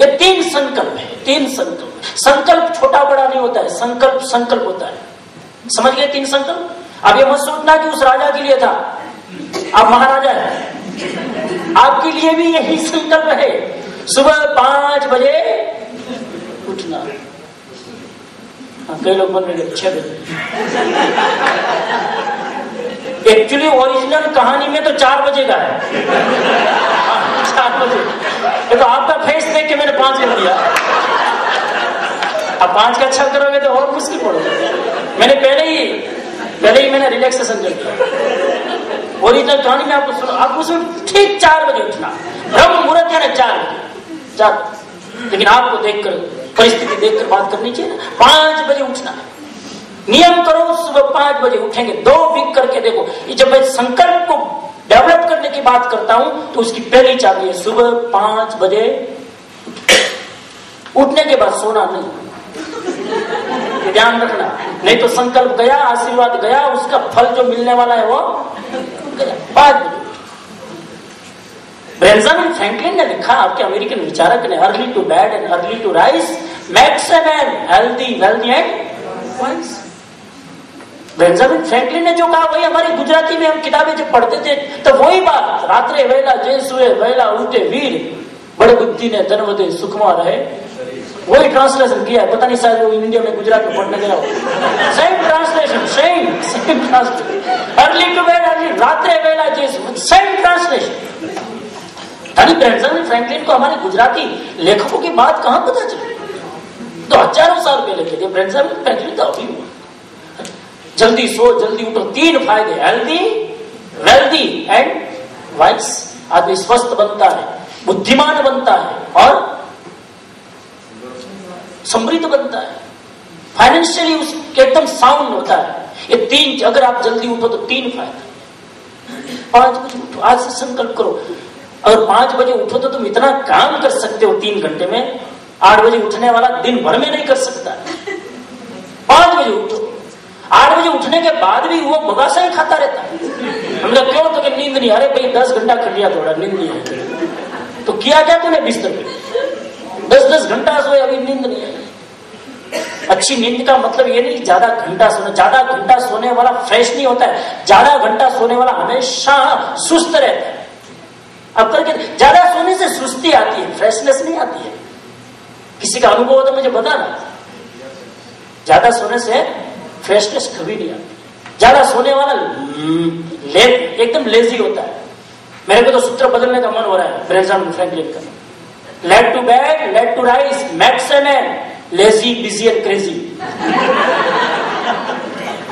ये 3 संकल्प है, 3 संकल्प। संकल्प छोटा बड़ा नहीं होता है, संकल्प संकल्प होता है। समझ गए 3 संकल्प? अब ये मत सोचना कि उस राजा के लिए था, आप महाराजा है, आपके लिए भी यही संकल्प है। सुबह 5 बजे उठना। कई लोग बोल रहे 6 बजे। एक्चुअली ओरिजिनल कहानी में तो 4 बजे का है। 4 बजे। ये तो आपका फेस देख के मैंने 5 कर दिया। अब 5 का 6 करोगे तो और मुश्किल पड़ेगा। मैंने पहले ही मैंने रिलैक्सेशन कर दिया। ओरिजिनल कहानी में आपको सुनो, आपको सुनो ठीक 4 बजे उठना, ब्रह्म मुहूर्त है ना 4 बजे। लेकिन आपको देखकर, परिस्थिति देखकर बात करनी चाहिए ना। 5 बजे उठना नियम करो, सुबह 5 बजे उठेंगे। 2 वीक करके देखो। ये जब मैं संकल्प को डेवलप करने की बात करता हूं तो उसकी पहली चाबी है सुबह 5 बजे उठने के बाद सोना नहीं। ध्यान रखना, नहीं तो संकल्प गया, आशीर्वाद गया, उसका फल जो मिलने वाला है वो गया। 5 बजे। बेंजामिन फ्रैंकलिन ने लिखा, आपके अमेरिकन विचारक ने, early to bed and early to rise makes a man healthy, wealthy and wise. Benjamin Franklin ने जो कहा वही हमारी गुजराती में हम किताबें जब पढ़ते थे तो वही बात, रात्रे वेला जैसुए वेला उठे वीर, बड़े बुद्धि ने धनवते सुखमा रहे, वही ट्रांसलेशन किया है। पता नहीं शायद वो इंडिया में गुजरात में पढ़ने गया हो। Same translation, same translation. Early to bed, early, रात्रे वेला जैसुए, सेम ट्रांसलेशन। यानी बेंजामिन फ्रैंकलिन को हमारे गुजराती लेखकों की बात कहां पता चली? तो हजारों साल पहले के लिए बेंजामिन फ्रैंकलिन तो अभी हुआ। जल्दी सो जल्दी उठो, 3 फायदे, हेल्दी, वेल्दी एंड वाइस। आदमी स्वस्थ बनता है, बुद्धिमान बनता है और समृद्ध बनता है, फाइनेंशियली उसके एकदम साउंड होता है। ये 3, अगर आप जल्दी उठो तो 3 फायदे। 5 बजे उठो, आज से संकल्प करो। अगर 5 बजे उठो तो तुम इतना काम कर सकते हो 3 घंटे में, 8 बजे उठने वाला दिन भर में नहीं कर सकता। 5 बजे उठो। 8 बजे उठने के बाद भी वो बगासा ही खाता रहता है। हमने क्यों? तो कि नींद नहीं। अरे भाई 10 घंटा कर लिया, थोड़ा नींद नहीं है तो किया क्या तूने बिस्तर पे? 10-10 घंटा सोए, अभी नींद नहीं है। अच्छी नींद का मतलब ये नहीं ज्यादा घंटा सोना। ज्यादा घंटा सोने वाला फ्रेश नहीं होता है, ज्यादा घंटा सोने वाला हमेशा सुस्त रहता है। अब करके ज्यादा सोने से सुस्ती आती है, फ्रेशनेस नहीं आती है। किसी का अनुभव हो तो मुझे बताना। ज्यादा सोने से फ्रेशनेस कभी नहीं आती। ज्यादा सोने वाला एकदम लेजी होता है। मेरे को तो सूत्र बदलने का मन हो रहा है बेंजामिन फ्रैंकलिन का। Late to bed, late to rise, makes a man lazy, busy and crazy.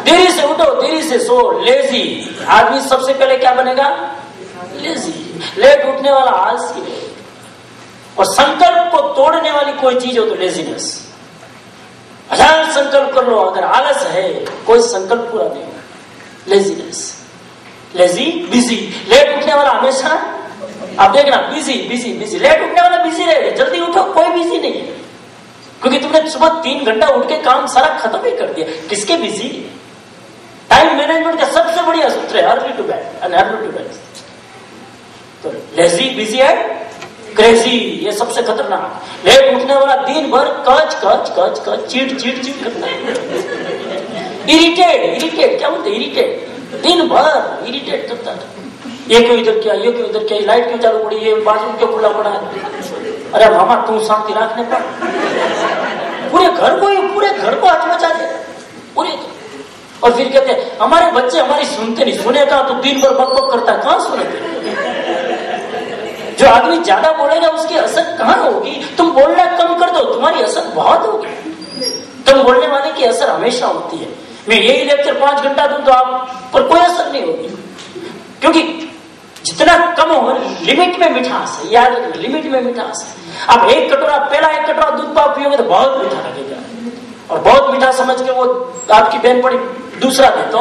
देरी से उठो, देरी से सो, लेजी। आदमी सबसे पहले क्या बनेगा? लेजी। लेट उठने वाला आलसी। और संकल्प को तोड़ने वाली कोई चीज हो तो लेजीनेस। 1000 संकल्प कर लो, अगर आलस है कोई संकल्प पूरा नहीं होगा। Laziness, lazy, busy. लेट उठने वाला हमेशा, आप देखना, बिजी बिजी बिजी। लेट उठने वाला बिजी रहेगा, जल्दी उठो कोई बिजी नहीं है, क्योंकि तुमने सुबह 3 घंटा उठ के काम सारा खत्म ही कर दिया। किसके बिजी? टाइम मैनेजमेंट का सबसे बढ़िया सूत्र है early to bed and early to bed. तो लेजी, बिजी एंड क्रेजी, ये सबसे खतरनाक। लेट उठने वाला दिन भर कच कच कच कच, चीट चीट चीट करता है। इरिटेट, क्या बोलते? इरिटेट, दिन भर इरिटेट करता है। ये क्यों इधर किया, ये क्यों इधर किया, लाइट क्यों चालू पड़ी, ये बाथरूम क्यों खुला पड़ा है। अरे मामा तू शांति रखने पर पूरे घर को हचमचा दे पूरे। और फिर कहते हैं हमारे बच्चे हमारी सुनते नहीं, सुनेगा तो दिन भर बकबक करता है, कहां सुनेगा? जो आदमी ज्यादा बोलेगा उसकी असर कहां होगी? तुम बोलना कम कर दो, तुम्हारी असर बहुत होगी। तुम बोलने वाले की असर हमेशा होती है। मैं यही लेक्चर 5 घंटा दूं तो आप पर कोई असर नहीं होगी, क्योंकि जितना कम हो, लिमिट में मिठास है। याद रखना, लिमिट में मिठास है। आप 1 कटोरा, पहला 1 कटोरा दूध पाव पियोगे तो बहुत मीठा लगेगा, और बहुत मीठा समझ के वो आपकी बहन पड़ी दूसरा दे तो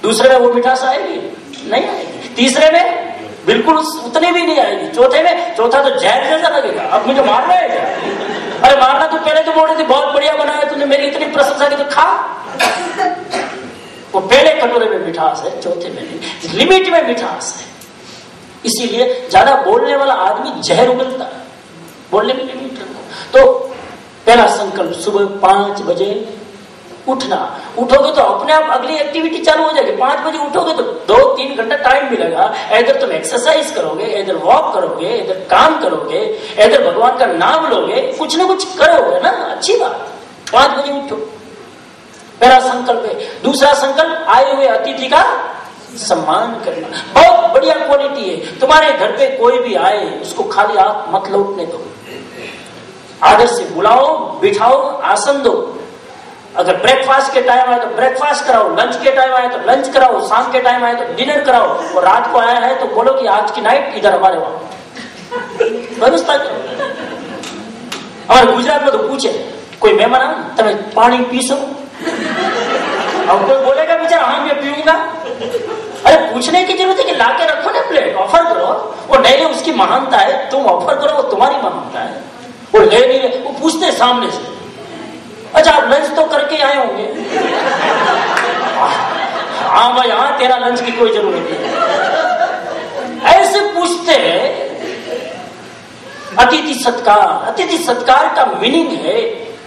दूसरे में वो मिठास आएगी नहीं आएगी, तीसरे में बिल्कुल उतनी भी नहीं आएगी, चौथे में, चौथा तो जहर जैसा लगेगा, अब मुझे मारना है क्या? अरे मारना तो पहले तो बोल रही थी बहुत बढ़िया बनाया तूने, मेरी इतनी प्रशंसा की तो खा। वो पहले कटोरे में मिठास है, चौथे में नहीं, लिमिट में मिठास है। इसीलिए ज्यादा बोलने वाला आदमी जहर उगलता है, बोलने में लिमिट रखो। तो पहला संकल्प, सुबह 5 बजे उठना। उठोगे तो अपने आप अगली एक्टिविटी चालू हो जाएगी। 5 बजे उठोगे तो 2-3 घंटा टाइम मिलेगा। इधर तुम एक्सरसाइज करोगे, इधर वॉक करोगे, इधर काम करोगे, इधर भगवान का नाम लोगे, कुछ ना कुछ करोगे ना, अच्छी बात। 5 बजे उठो, पहला संकल्प है। दूसरा संकल्प, आए हुए अतिथि का सम्मान करना। बहुत बढ़िया क्वालिटी है। तुम्हारे घर पे कोई भी आए उसको खाली हाथ मत लौटने दो, आदर से बुलाओ, बिठाओ, आसन दो। अगर ब्रेकफास्ट के टाइम आए तो ब्रेकफास्ट कराओ, लंच के टाइम आए तो लंच कराओ, शाम के टाइम आए तो डिनर कराओ, और रात को आया है तो बोलो कि आज की नाइट इधर हमारे वहां व्यवस्था करो। और गुजरात में तो पूछे कोई मेहमान तमे पानी पी सको, अब कोई बोलेगा बेचारा हाँ मैं पीऊंगा। अरे पूछने की जरूरत है कि लाके रखो ना प्लेट, ऑफर करो। वो नहीं, उसकी महानता है, तुम ऑफर करो, वो तुम्हारी महानता है। वो ले नहीं ले, वो पूछते सामने से, अच्छा आप लंच तो करके आए होंगे? हाँ भाई हाँ, तेरा लंच की कोई जरूरत नहीं। ऐसे पूछते हैं। अतिथि सत्कार, अतिथि सत्कार का मीनिंग है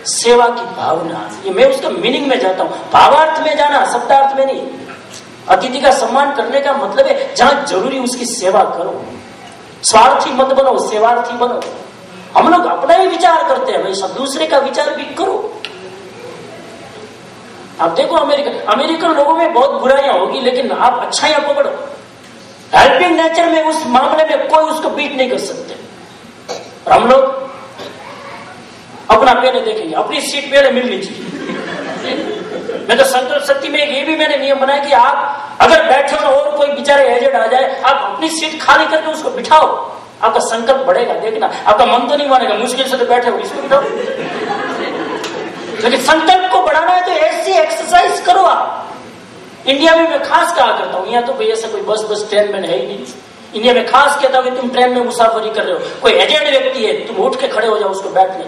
सेवा की भावना। ये मैं उसका मीनिंग में जाता हूं, भावार्थ में जाना, शब्दार्थ में नहीं। अतिथि का सम्मान करने का मतलब है जहां जरूरी उसकी सेवा करो, स्वार्थी मत बनो, सेवार्थी बनो। हम लोग अपना ही विचार करते हैं, भाई सब दूसरे का विचार भी करो। आप देखो अमेरिकन लोगों में बहुत बुराइयां होगी, लेकिन आप अच्छाइयां पकड़ो। हेल्पिंग नेचर में उस मामले में कोई उसको बीट नहीं कर सकते। और हम लोग अपना पहले देखेंगे, अपनी सीट पहले मिलनी चाहिए। मैं तो संकल्प शक्ति में ये भी मैंने नियम बनाया कि आप अगर बैठे हो और कोई बेचारे एजेंट आ जाए, आप अपनी सीट खाली करके उसको बिठाओ, आपका संकल्प बढ़ेगा। देखना आपका मन तो नहीं मानेगा, मुश्किल से तो बैठे हो, इसको बिठाओ। लेकिन संकल्प को बढ़ाना है तो ऐसी एक्सरसाइज करो आप। इंडिया में मैं खास कहा करता हूँ, यहाँ तो भाई ऐसा कोई बस ट्रेन में है ही नहीं। इंडिया में खास कहता हूँ कि तुम ट्रेन में मुसाफरी कर रहे हो, कोई एजेंट व्यक्ति है, तुम उठ के खड़े हो जाओ उसको बैठने।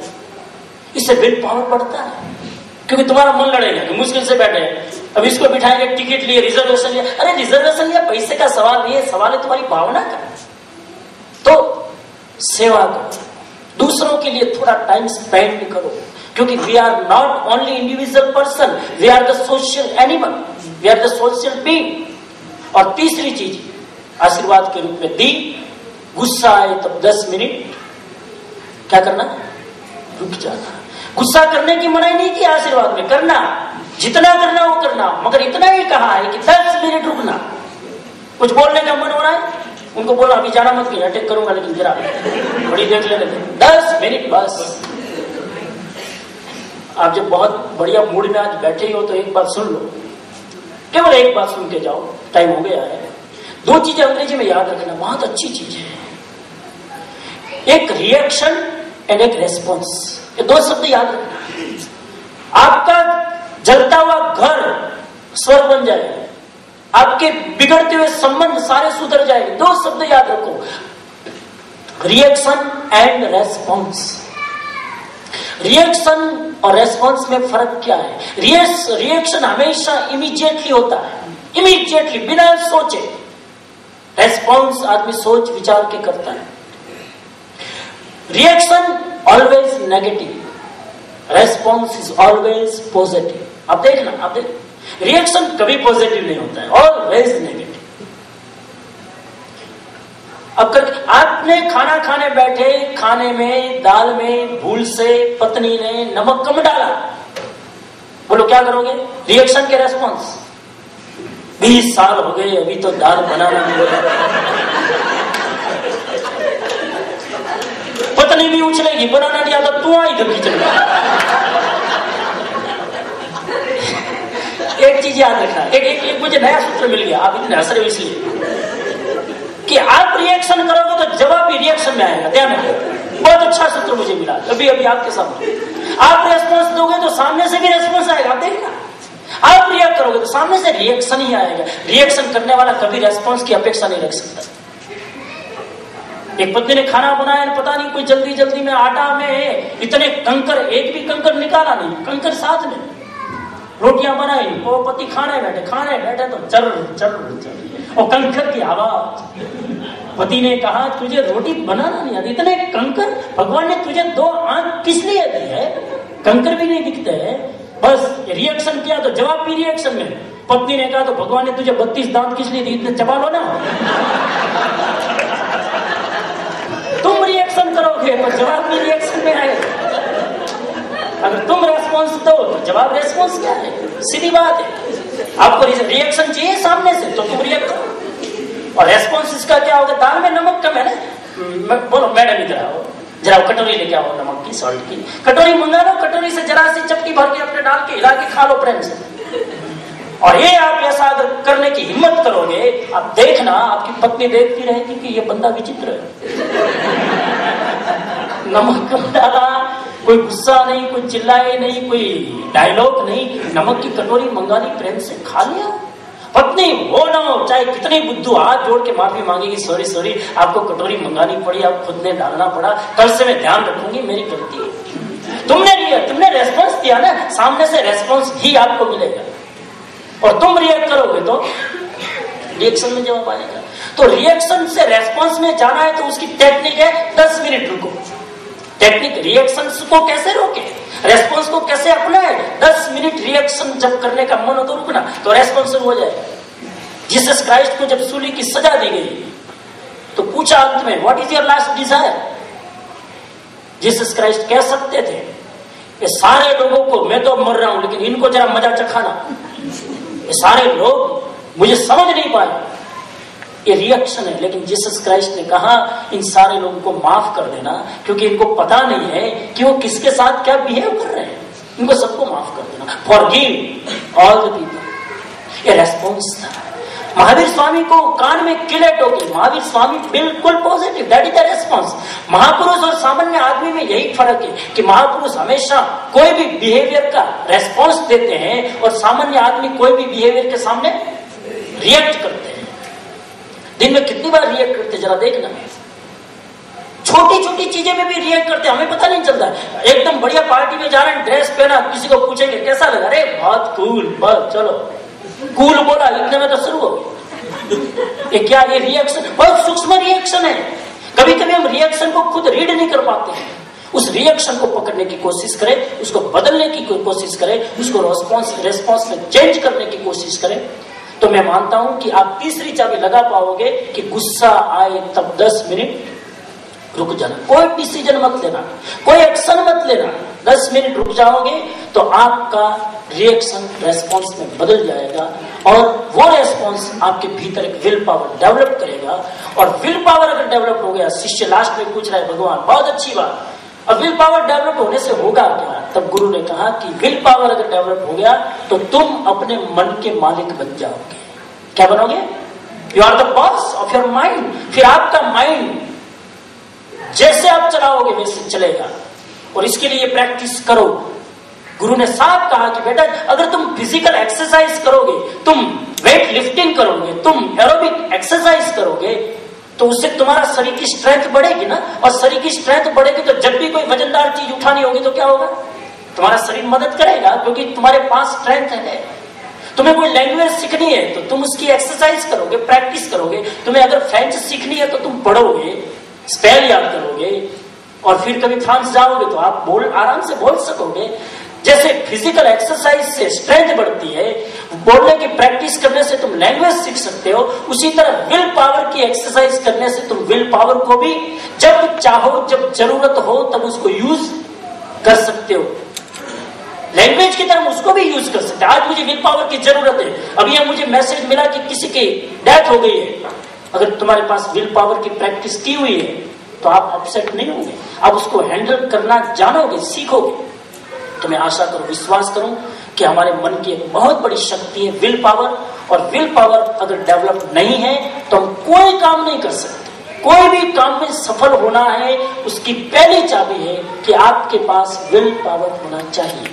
इससे विल पावर बढ़ता है, क्योंकि तुम्हारा मन लड़ेगा कि मुश्किल से बैठे हैं, अब इसको बिठाएंगे, टिकट लिए, रिजर्वेशन लिया। अरे रिजर्वेशन लिया, पैसे का सवाल नहीं है, सवाल है तुम्हारी भावना का। तो सेवा करो, दूसरों के लिए थोड़ा टाइम स्पेंड करो, क्योंकि we are not only individual person, we are the social animal, we are the social being. और तीसरी चीज आशीर्वाद के रूप में दी, गुस्सा आए तब 10 मिनट क्या करना, रुक जाना। गुस्सा करने की मनाही नहीं की, आशीर्वाद में करना, जितना करना वो करना, मगर इतना ही कहा है कि 10 मिनट रुकना। कुछ बोलने का मन हो रहा है, उनको बोला अभी जाना मत, कि अटैक करूंगा, लेकिन जरा बड़ी देख लेने दे, 10 मिनट बस। आप जब बहुत बढ़िया मूड में आज बैठे ही हो तो एक बात सुन लो, केवल एक बात सुन के जाओ, टाइम हो गया है। 2 चीजें अंग्रेजी में याद रखना, बहुत अच्छी चीज है। एक रिएक्शन एंड एक रेस्पॉन्स, ये 2 शब्द याद रखना। आपका जलता हुआ घर स्वर्ग बन जाएगा, आपके बिगड़ते हुए संबंध सारे सुधर जाएंगे। 2 शब्द याद रखो, रिएक्शन एंड रेस्पॉन्स। रिएक्शन और रेस्पॉन्स में फर्क क्या है? रिएक्शन हमेशा इमीडिएटली होता है, इमीडिएटली बिना सोचे। रेस्पॉन्स आदमी सोच विचार के करता है। Reaction always negative, response is always positive. आप देखना, आप देख, रिएक्शन कभी पॉजिटिव नहीं होता है, ऑलवेज नेगेटिव। अब आपने खाना खाने बैठे, खाने में दाल में भूल से पत्नी ने नमक कम डाला, बोलो क्या करोगे? रिएक्शन के रेस्पॉन्स, 20 साल हो गए अभी तो दाल बनाना नहीं है। पत्नी भी उछलेगी, बनाना नहीं आता, तू आई इधर किचन में। एक चीज याद रखना, एक मुझे नया सूत्र मिल गया, आप इतने हंस रहे हो इसलिए कि आप रिएक्शन करोगे तो जवाब भी रिएक्शन में आएगा। ध्यान रखिए, बहुत अच्छा सूत्र मुझे मिला अभी आपके सामने। आप रेस्पॉन्स दोगे तो सामने से भी रेस्पॉन्स आएगा, आप देखना। आप रिएक्ट करोगे तो सामने से रिएक्शन ही आएगा। रिएक्शन करने वाला कभी रेस्पॉन्स की अपेक्षा नहीं रख सकता। एक पत्नी ने खाना बनाया, पता नहीं कोई जल्दी जल्दी में आटा में इतने कंकर, एक भी कंकर निकाला नहीं, कंकर साथ में रोटियां बनाई, वो पति खाने बैठे तो चर चर चर और कंकर की आवाज। पति ने कहा तुझे रोटी बनाना नहीं आती, इतने कंकर, भगवान ने तुझे 2 आंख किस लिए दी है, कंकर भी नहीं दिखते हैं। बस रिएक्शन किया तो जवाब भी रिएक्शन में। पत्नी ने कहा तो भगवान ने तुझे 32 दांत किस लिए दी, इतने चबा लो ना। तुम रिएक्शन करोगे तो जवाब भी रिएक्शन में आएगा। अगर तुम रेस्पॉन्स दो तो जवाब रेस्पॉन्स क्या है, सीधी बात है। आपको रिएक्शन चाहिए सामने से तो तुम रिएक्ट करो। और रेस्पॉन्स इसका क्या होगा, दाल में नमक कम है ना, बोलो मैडम इधर आओ, जरा कटोरी लेके आओ नमक की, सॉल्ट की कटोरी मंगा लो, कटोरी से जरा सी चपटी भर के अपने डाल के हिला के खा लो प्रेम से। और ये आप ऐसा अगर करने की हिम्मत करोगे, आप देखना आपकी पत्नी देखती रहेगी कि ये बंदा विचित्र है। नमक कम डाला, कोई गुस्सा नहीं, कोई चिल्लाए नहीं, कोई डायलॉग नहीं, नमक की कटोरी मंगा ली, प्रेम से खा लिया। पत्नी हो ना हो, चाहे कितनी बुद्धू, हाथ जोड़ के माफी मांगेगी, सॉरी सॉरी आपको कटोरी मंगानी पड़ी, आप खुद ने डालना पड़ा, कल से मैं ध्यान रखूंगी, मेरी गलती है। तुमने रेस्पॉन्स दिया ना, सामने से रेस्पॉन्स ही आपको मिलेगा। और तुम रिएक्ट करोगे तो रिएक्शन में जवाब आएगा। तो रिएक्शन से रेस्पॉन्स में जाना है तो उसकी टेक्निक है 10 मिनट रुको। टेक्निक रिएक्शन को कैसे रोके, रेस्पॉन्स को कैसे अपनाए। 10 मिनट रिएक्शन जब करने का मन हो तो रुकना, तो रेस्पॉन्स हो जाएगा। जीसस क्राइस्ट को जब सूली की सजा दी गई तो पूछा अंत में, what is your last desire. Jesus Christ कह सकते थे ये सारे लोगों को, मैं तो मर रहा हूं लेकिन इनको जरा मजा चखाना, ये सारे लोग मुझे समझ नहीं पाए, ये रिएक्शन है। लेकिन जीसस क्राइस्ट ने कहा इन सारे लोगों को माफ कर देना, क्योंकि इनको पता नहीं है कि वो किसके साथ क्या बिहेव कर रहे हैं, इनको सबको माफ कर देना, फॉरगिव ऑल द पीपल। ये रेस्पॉन्स था। महावीर स्वामी को कान में किलेट हो गई, महावीर स्वामी बिल्कुल positive, that is the response. महापुरुष और सामान्य आदमी में यही फर्क है कि महापुरुष हमेशा कोई भी बिहेवियर का रेस्पॉन्स देते हैं और सामान्य आदमी कोई भी बिहेवियर के सामने रिएक्ट करते हैं। दिन में कितनी बार रिएक्ट करते जरा देखना, छोटी छोटी चीजें में भी रिएक्ट करते, हमें पता नहीं चलता। एकदम बढ़िया पार्टी में जा रहे हैं, ड्रेस पहना, किसी को पूछेंगे कैसा लगा, अरे बहुत कूल, बस चलो कूल बोला, इतने में तो शुरू हो गया। ये क्या, ये रिएक्शन बहुत सूक्ष्म रिएक्शन है। कभी कभी हम रिएक्शन को खुद रीड नहीं कर पाते हैं। उस रिएक्शन को पकड़ने की कोशिश करें, उसको बदलने की कोशिश करें, उसको रेस्पॉन्स में चेंज करने की कोशिश करें, तो मैं मानता हूं कि आप तीसरी चाबी लगा पाओगे कि गुस्सा आए तब 10 मिनट रुक जाना, कोई डिसीजन मत लेना, कोई एक्शन मत लेना। 10 मिनट रुक जाओगे तो आपका रिएक्शन रेस्पॉन्स में बदल जाएगा और वो रेस्पॉन्स आपके भीतर एक विल पावर डेवलप करेगा। और विल पावर अगर डेवलप हो गया, शिष्य लास्ट में पूछ रहा है भगवान, बहुत अच्छी बात, अब विल पावर डेवलप होने से होगा क्या। तब गुरु ने कहा कि विल पावर अगर डेवलप हो गया तो तुम अपने मन के मालिक बन जाओगे। क्या बनोगे, you are the boss of your mind. फिर आपका माइंड जैसे आप चलाओगे वैसे चलेगा। और इसके लिए प्रैक्टिस करो। गुरु ने साफ कहा कि बेटा अगर तुम फिजिकल एक्सरसाइज करोगे, तुम वेट लिफ्टिंग करोगे, तुम एरोबिक एक्सरसाइज करोगे, तो उससे तुम्हारा शरीर की स्ट्रेंथ बढ़ेगी ना। और शरीर की स्ट्रेंथ बढ़ेगी तो जब भी कोई वजनदार चीज उठानी होगी तो क्या होगा, तुम्हारा शरीर मदद करेगा, क्योंकि तुम्हारे पास स्ट्रेंथ है। तुम्हें कोई लैंग्वेज सीखनी है तो तुम उसकी एक्सरसाइज करोगे, प्रैक्टिस करोगे। तुम्हें अगर फ्रेंच सीखनी है तो तुम पढ़ोगे, स्पेल याद करोगे, और फिर कभी फ्रांस जाओगे तो आप आराम से बोल सकोगे। जैसे फिजिकल एक्सरसाइज से स्ट्रेंथ बढ़ती है, बोलने की प्रैक्टिस करने से तुम लैंग्वेज सीख सकते हो, उसी तरह विल पावर की एक्सरसाइज करने से तुम विल पावर को भी जब चाहो, जब जरूरत हो तब उसको यूज कर सकते हो। लैंग्वेज की तरह उसको भी यूज कर सकते हैं। आज मुझे विल पावर की जरूरत है, अभी यहां मुझे मैसेज मिला कि किसी की डेथ हो गई है। अगर तुम्हारे पास विल पावर की प्रैक्टिस की हुई है तो आप अपसेट नहीं होंगे, आप उसको हैंडल करना जानोगे, सीखोगे। तो मैं आशा करूं, विश्वास करूं कि हमारे मन की एक बहुत बड़ी शक्ति है विल पावर। और विल पावर अगर डेवलप नहीं है तो हम कोई काम नहीं कर सकते। कोई भी काम में सफल होना है, उसकी पहली चाबी है कि आपके पास विल पावर होना चाहिए।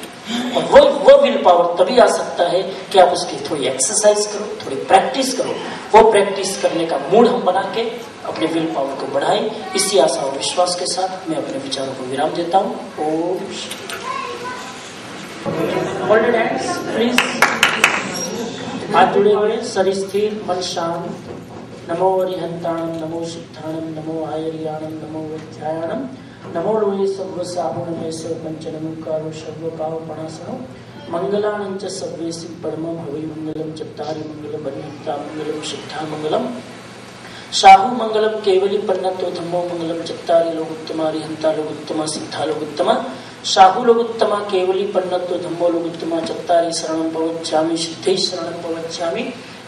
और वो विल पावर तभी आ सकता है कि आप उसकी थोड़ी एक्सरसाइज करो, थोड़ी प्रैक्टिस करो। वो प्रैक्टिस करने का मूड हम बना के अपने विल पावर को बढ़ाएं। इसी आशा और विश्वास के साथ मैं अपने विचारों को विराम देता हूँ। ओम होल्ड हैंड्स प्लीज। हाथ जुड़े हुए, शरीर स्थिर, मन शांत। नमो अरिहंताणम, नमो सिद्धाणम, नमो आयर्याणम, नमो विद्यायाणम, नमो लोये सर्व साहुणमे सर्वपंचनमो कारो सर्व पाव पणासनो मंगलानं च सर्वेसि परमं हवै मंगलम चत्तारि मंगलम अरिहंता मंगलम सिद्धा मंगलम शाहु मंगलम केवली पन्नतो धम्मो मंगलम चत्तारि लोकोत्तमा अरिहंता लोकोत्तमा सिद्धा लोकोत्तमा शाहु लोकोत्तमा केवली पन्नतो धम्मो लोकोत्तमा चत्तारि शरणं पवच्छामि सिद्धै शरणं पवच्छामि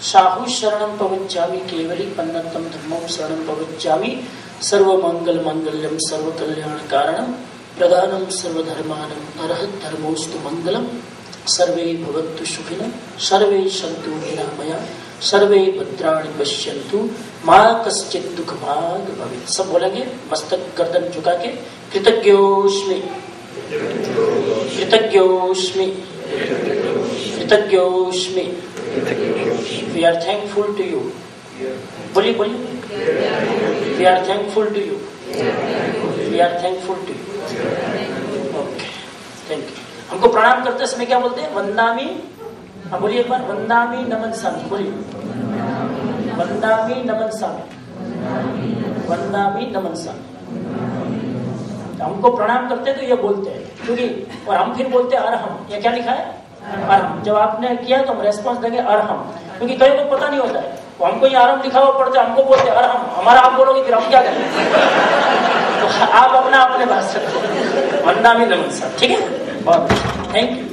शाहु शरणं पवच्छामि केवली पन्नतं धम्मं शरणं पवच्छामि सर्वमंगल मंगल्यम सर्व कल्याण कारणम प्रधानम सर्वधर्मानम अरहत धर्मोस्तु मंगलम सर्वे भवन्तु सुखिनः सर्वे सन्तु निरामया सर्वे भद्राणि पश्यन्तु मा कश्चित् दुःखभाग् भवेत्। सब बोलेंगे मस्तक गर्दन झुका के। कृतज्ञोस्मि कृतज्ञोस्मि कृतज्ञोस्मि। We are thankful to you. बोलिए बोलिए। We are thankful to you. We are thankful to you. Okay. Thank you. हमको प्रणाम करते समय क्या बोलते हैं? वंदामि। हाँ बोलिए एक बार। वंदामि नमन सामी। बोलिए वंदामि नमन सामी। वंदामि नमन सामी। तो हमको प्रणाम करते तो ये बोलते हैं, क्योंकि और हम फिर बोलते हैं अरहम। ये क्या लिखा है? अरहम। जब आपने किया तो हम रेस्पॉन्स देंगे अरहम, क्योंकि कई को पता नहीं होता है। तो हमको ये आराम लिखा हुआ पड़ता है, हमको बोलते अरे हम हमारा आप बोलोगे फिर हम क्या करें? तो आप अपना अपने भाषा वंदामि नमन साहब। ठीक है, बहुत थैंक यू।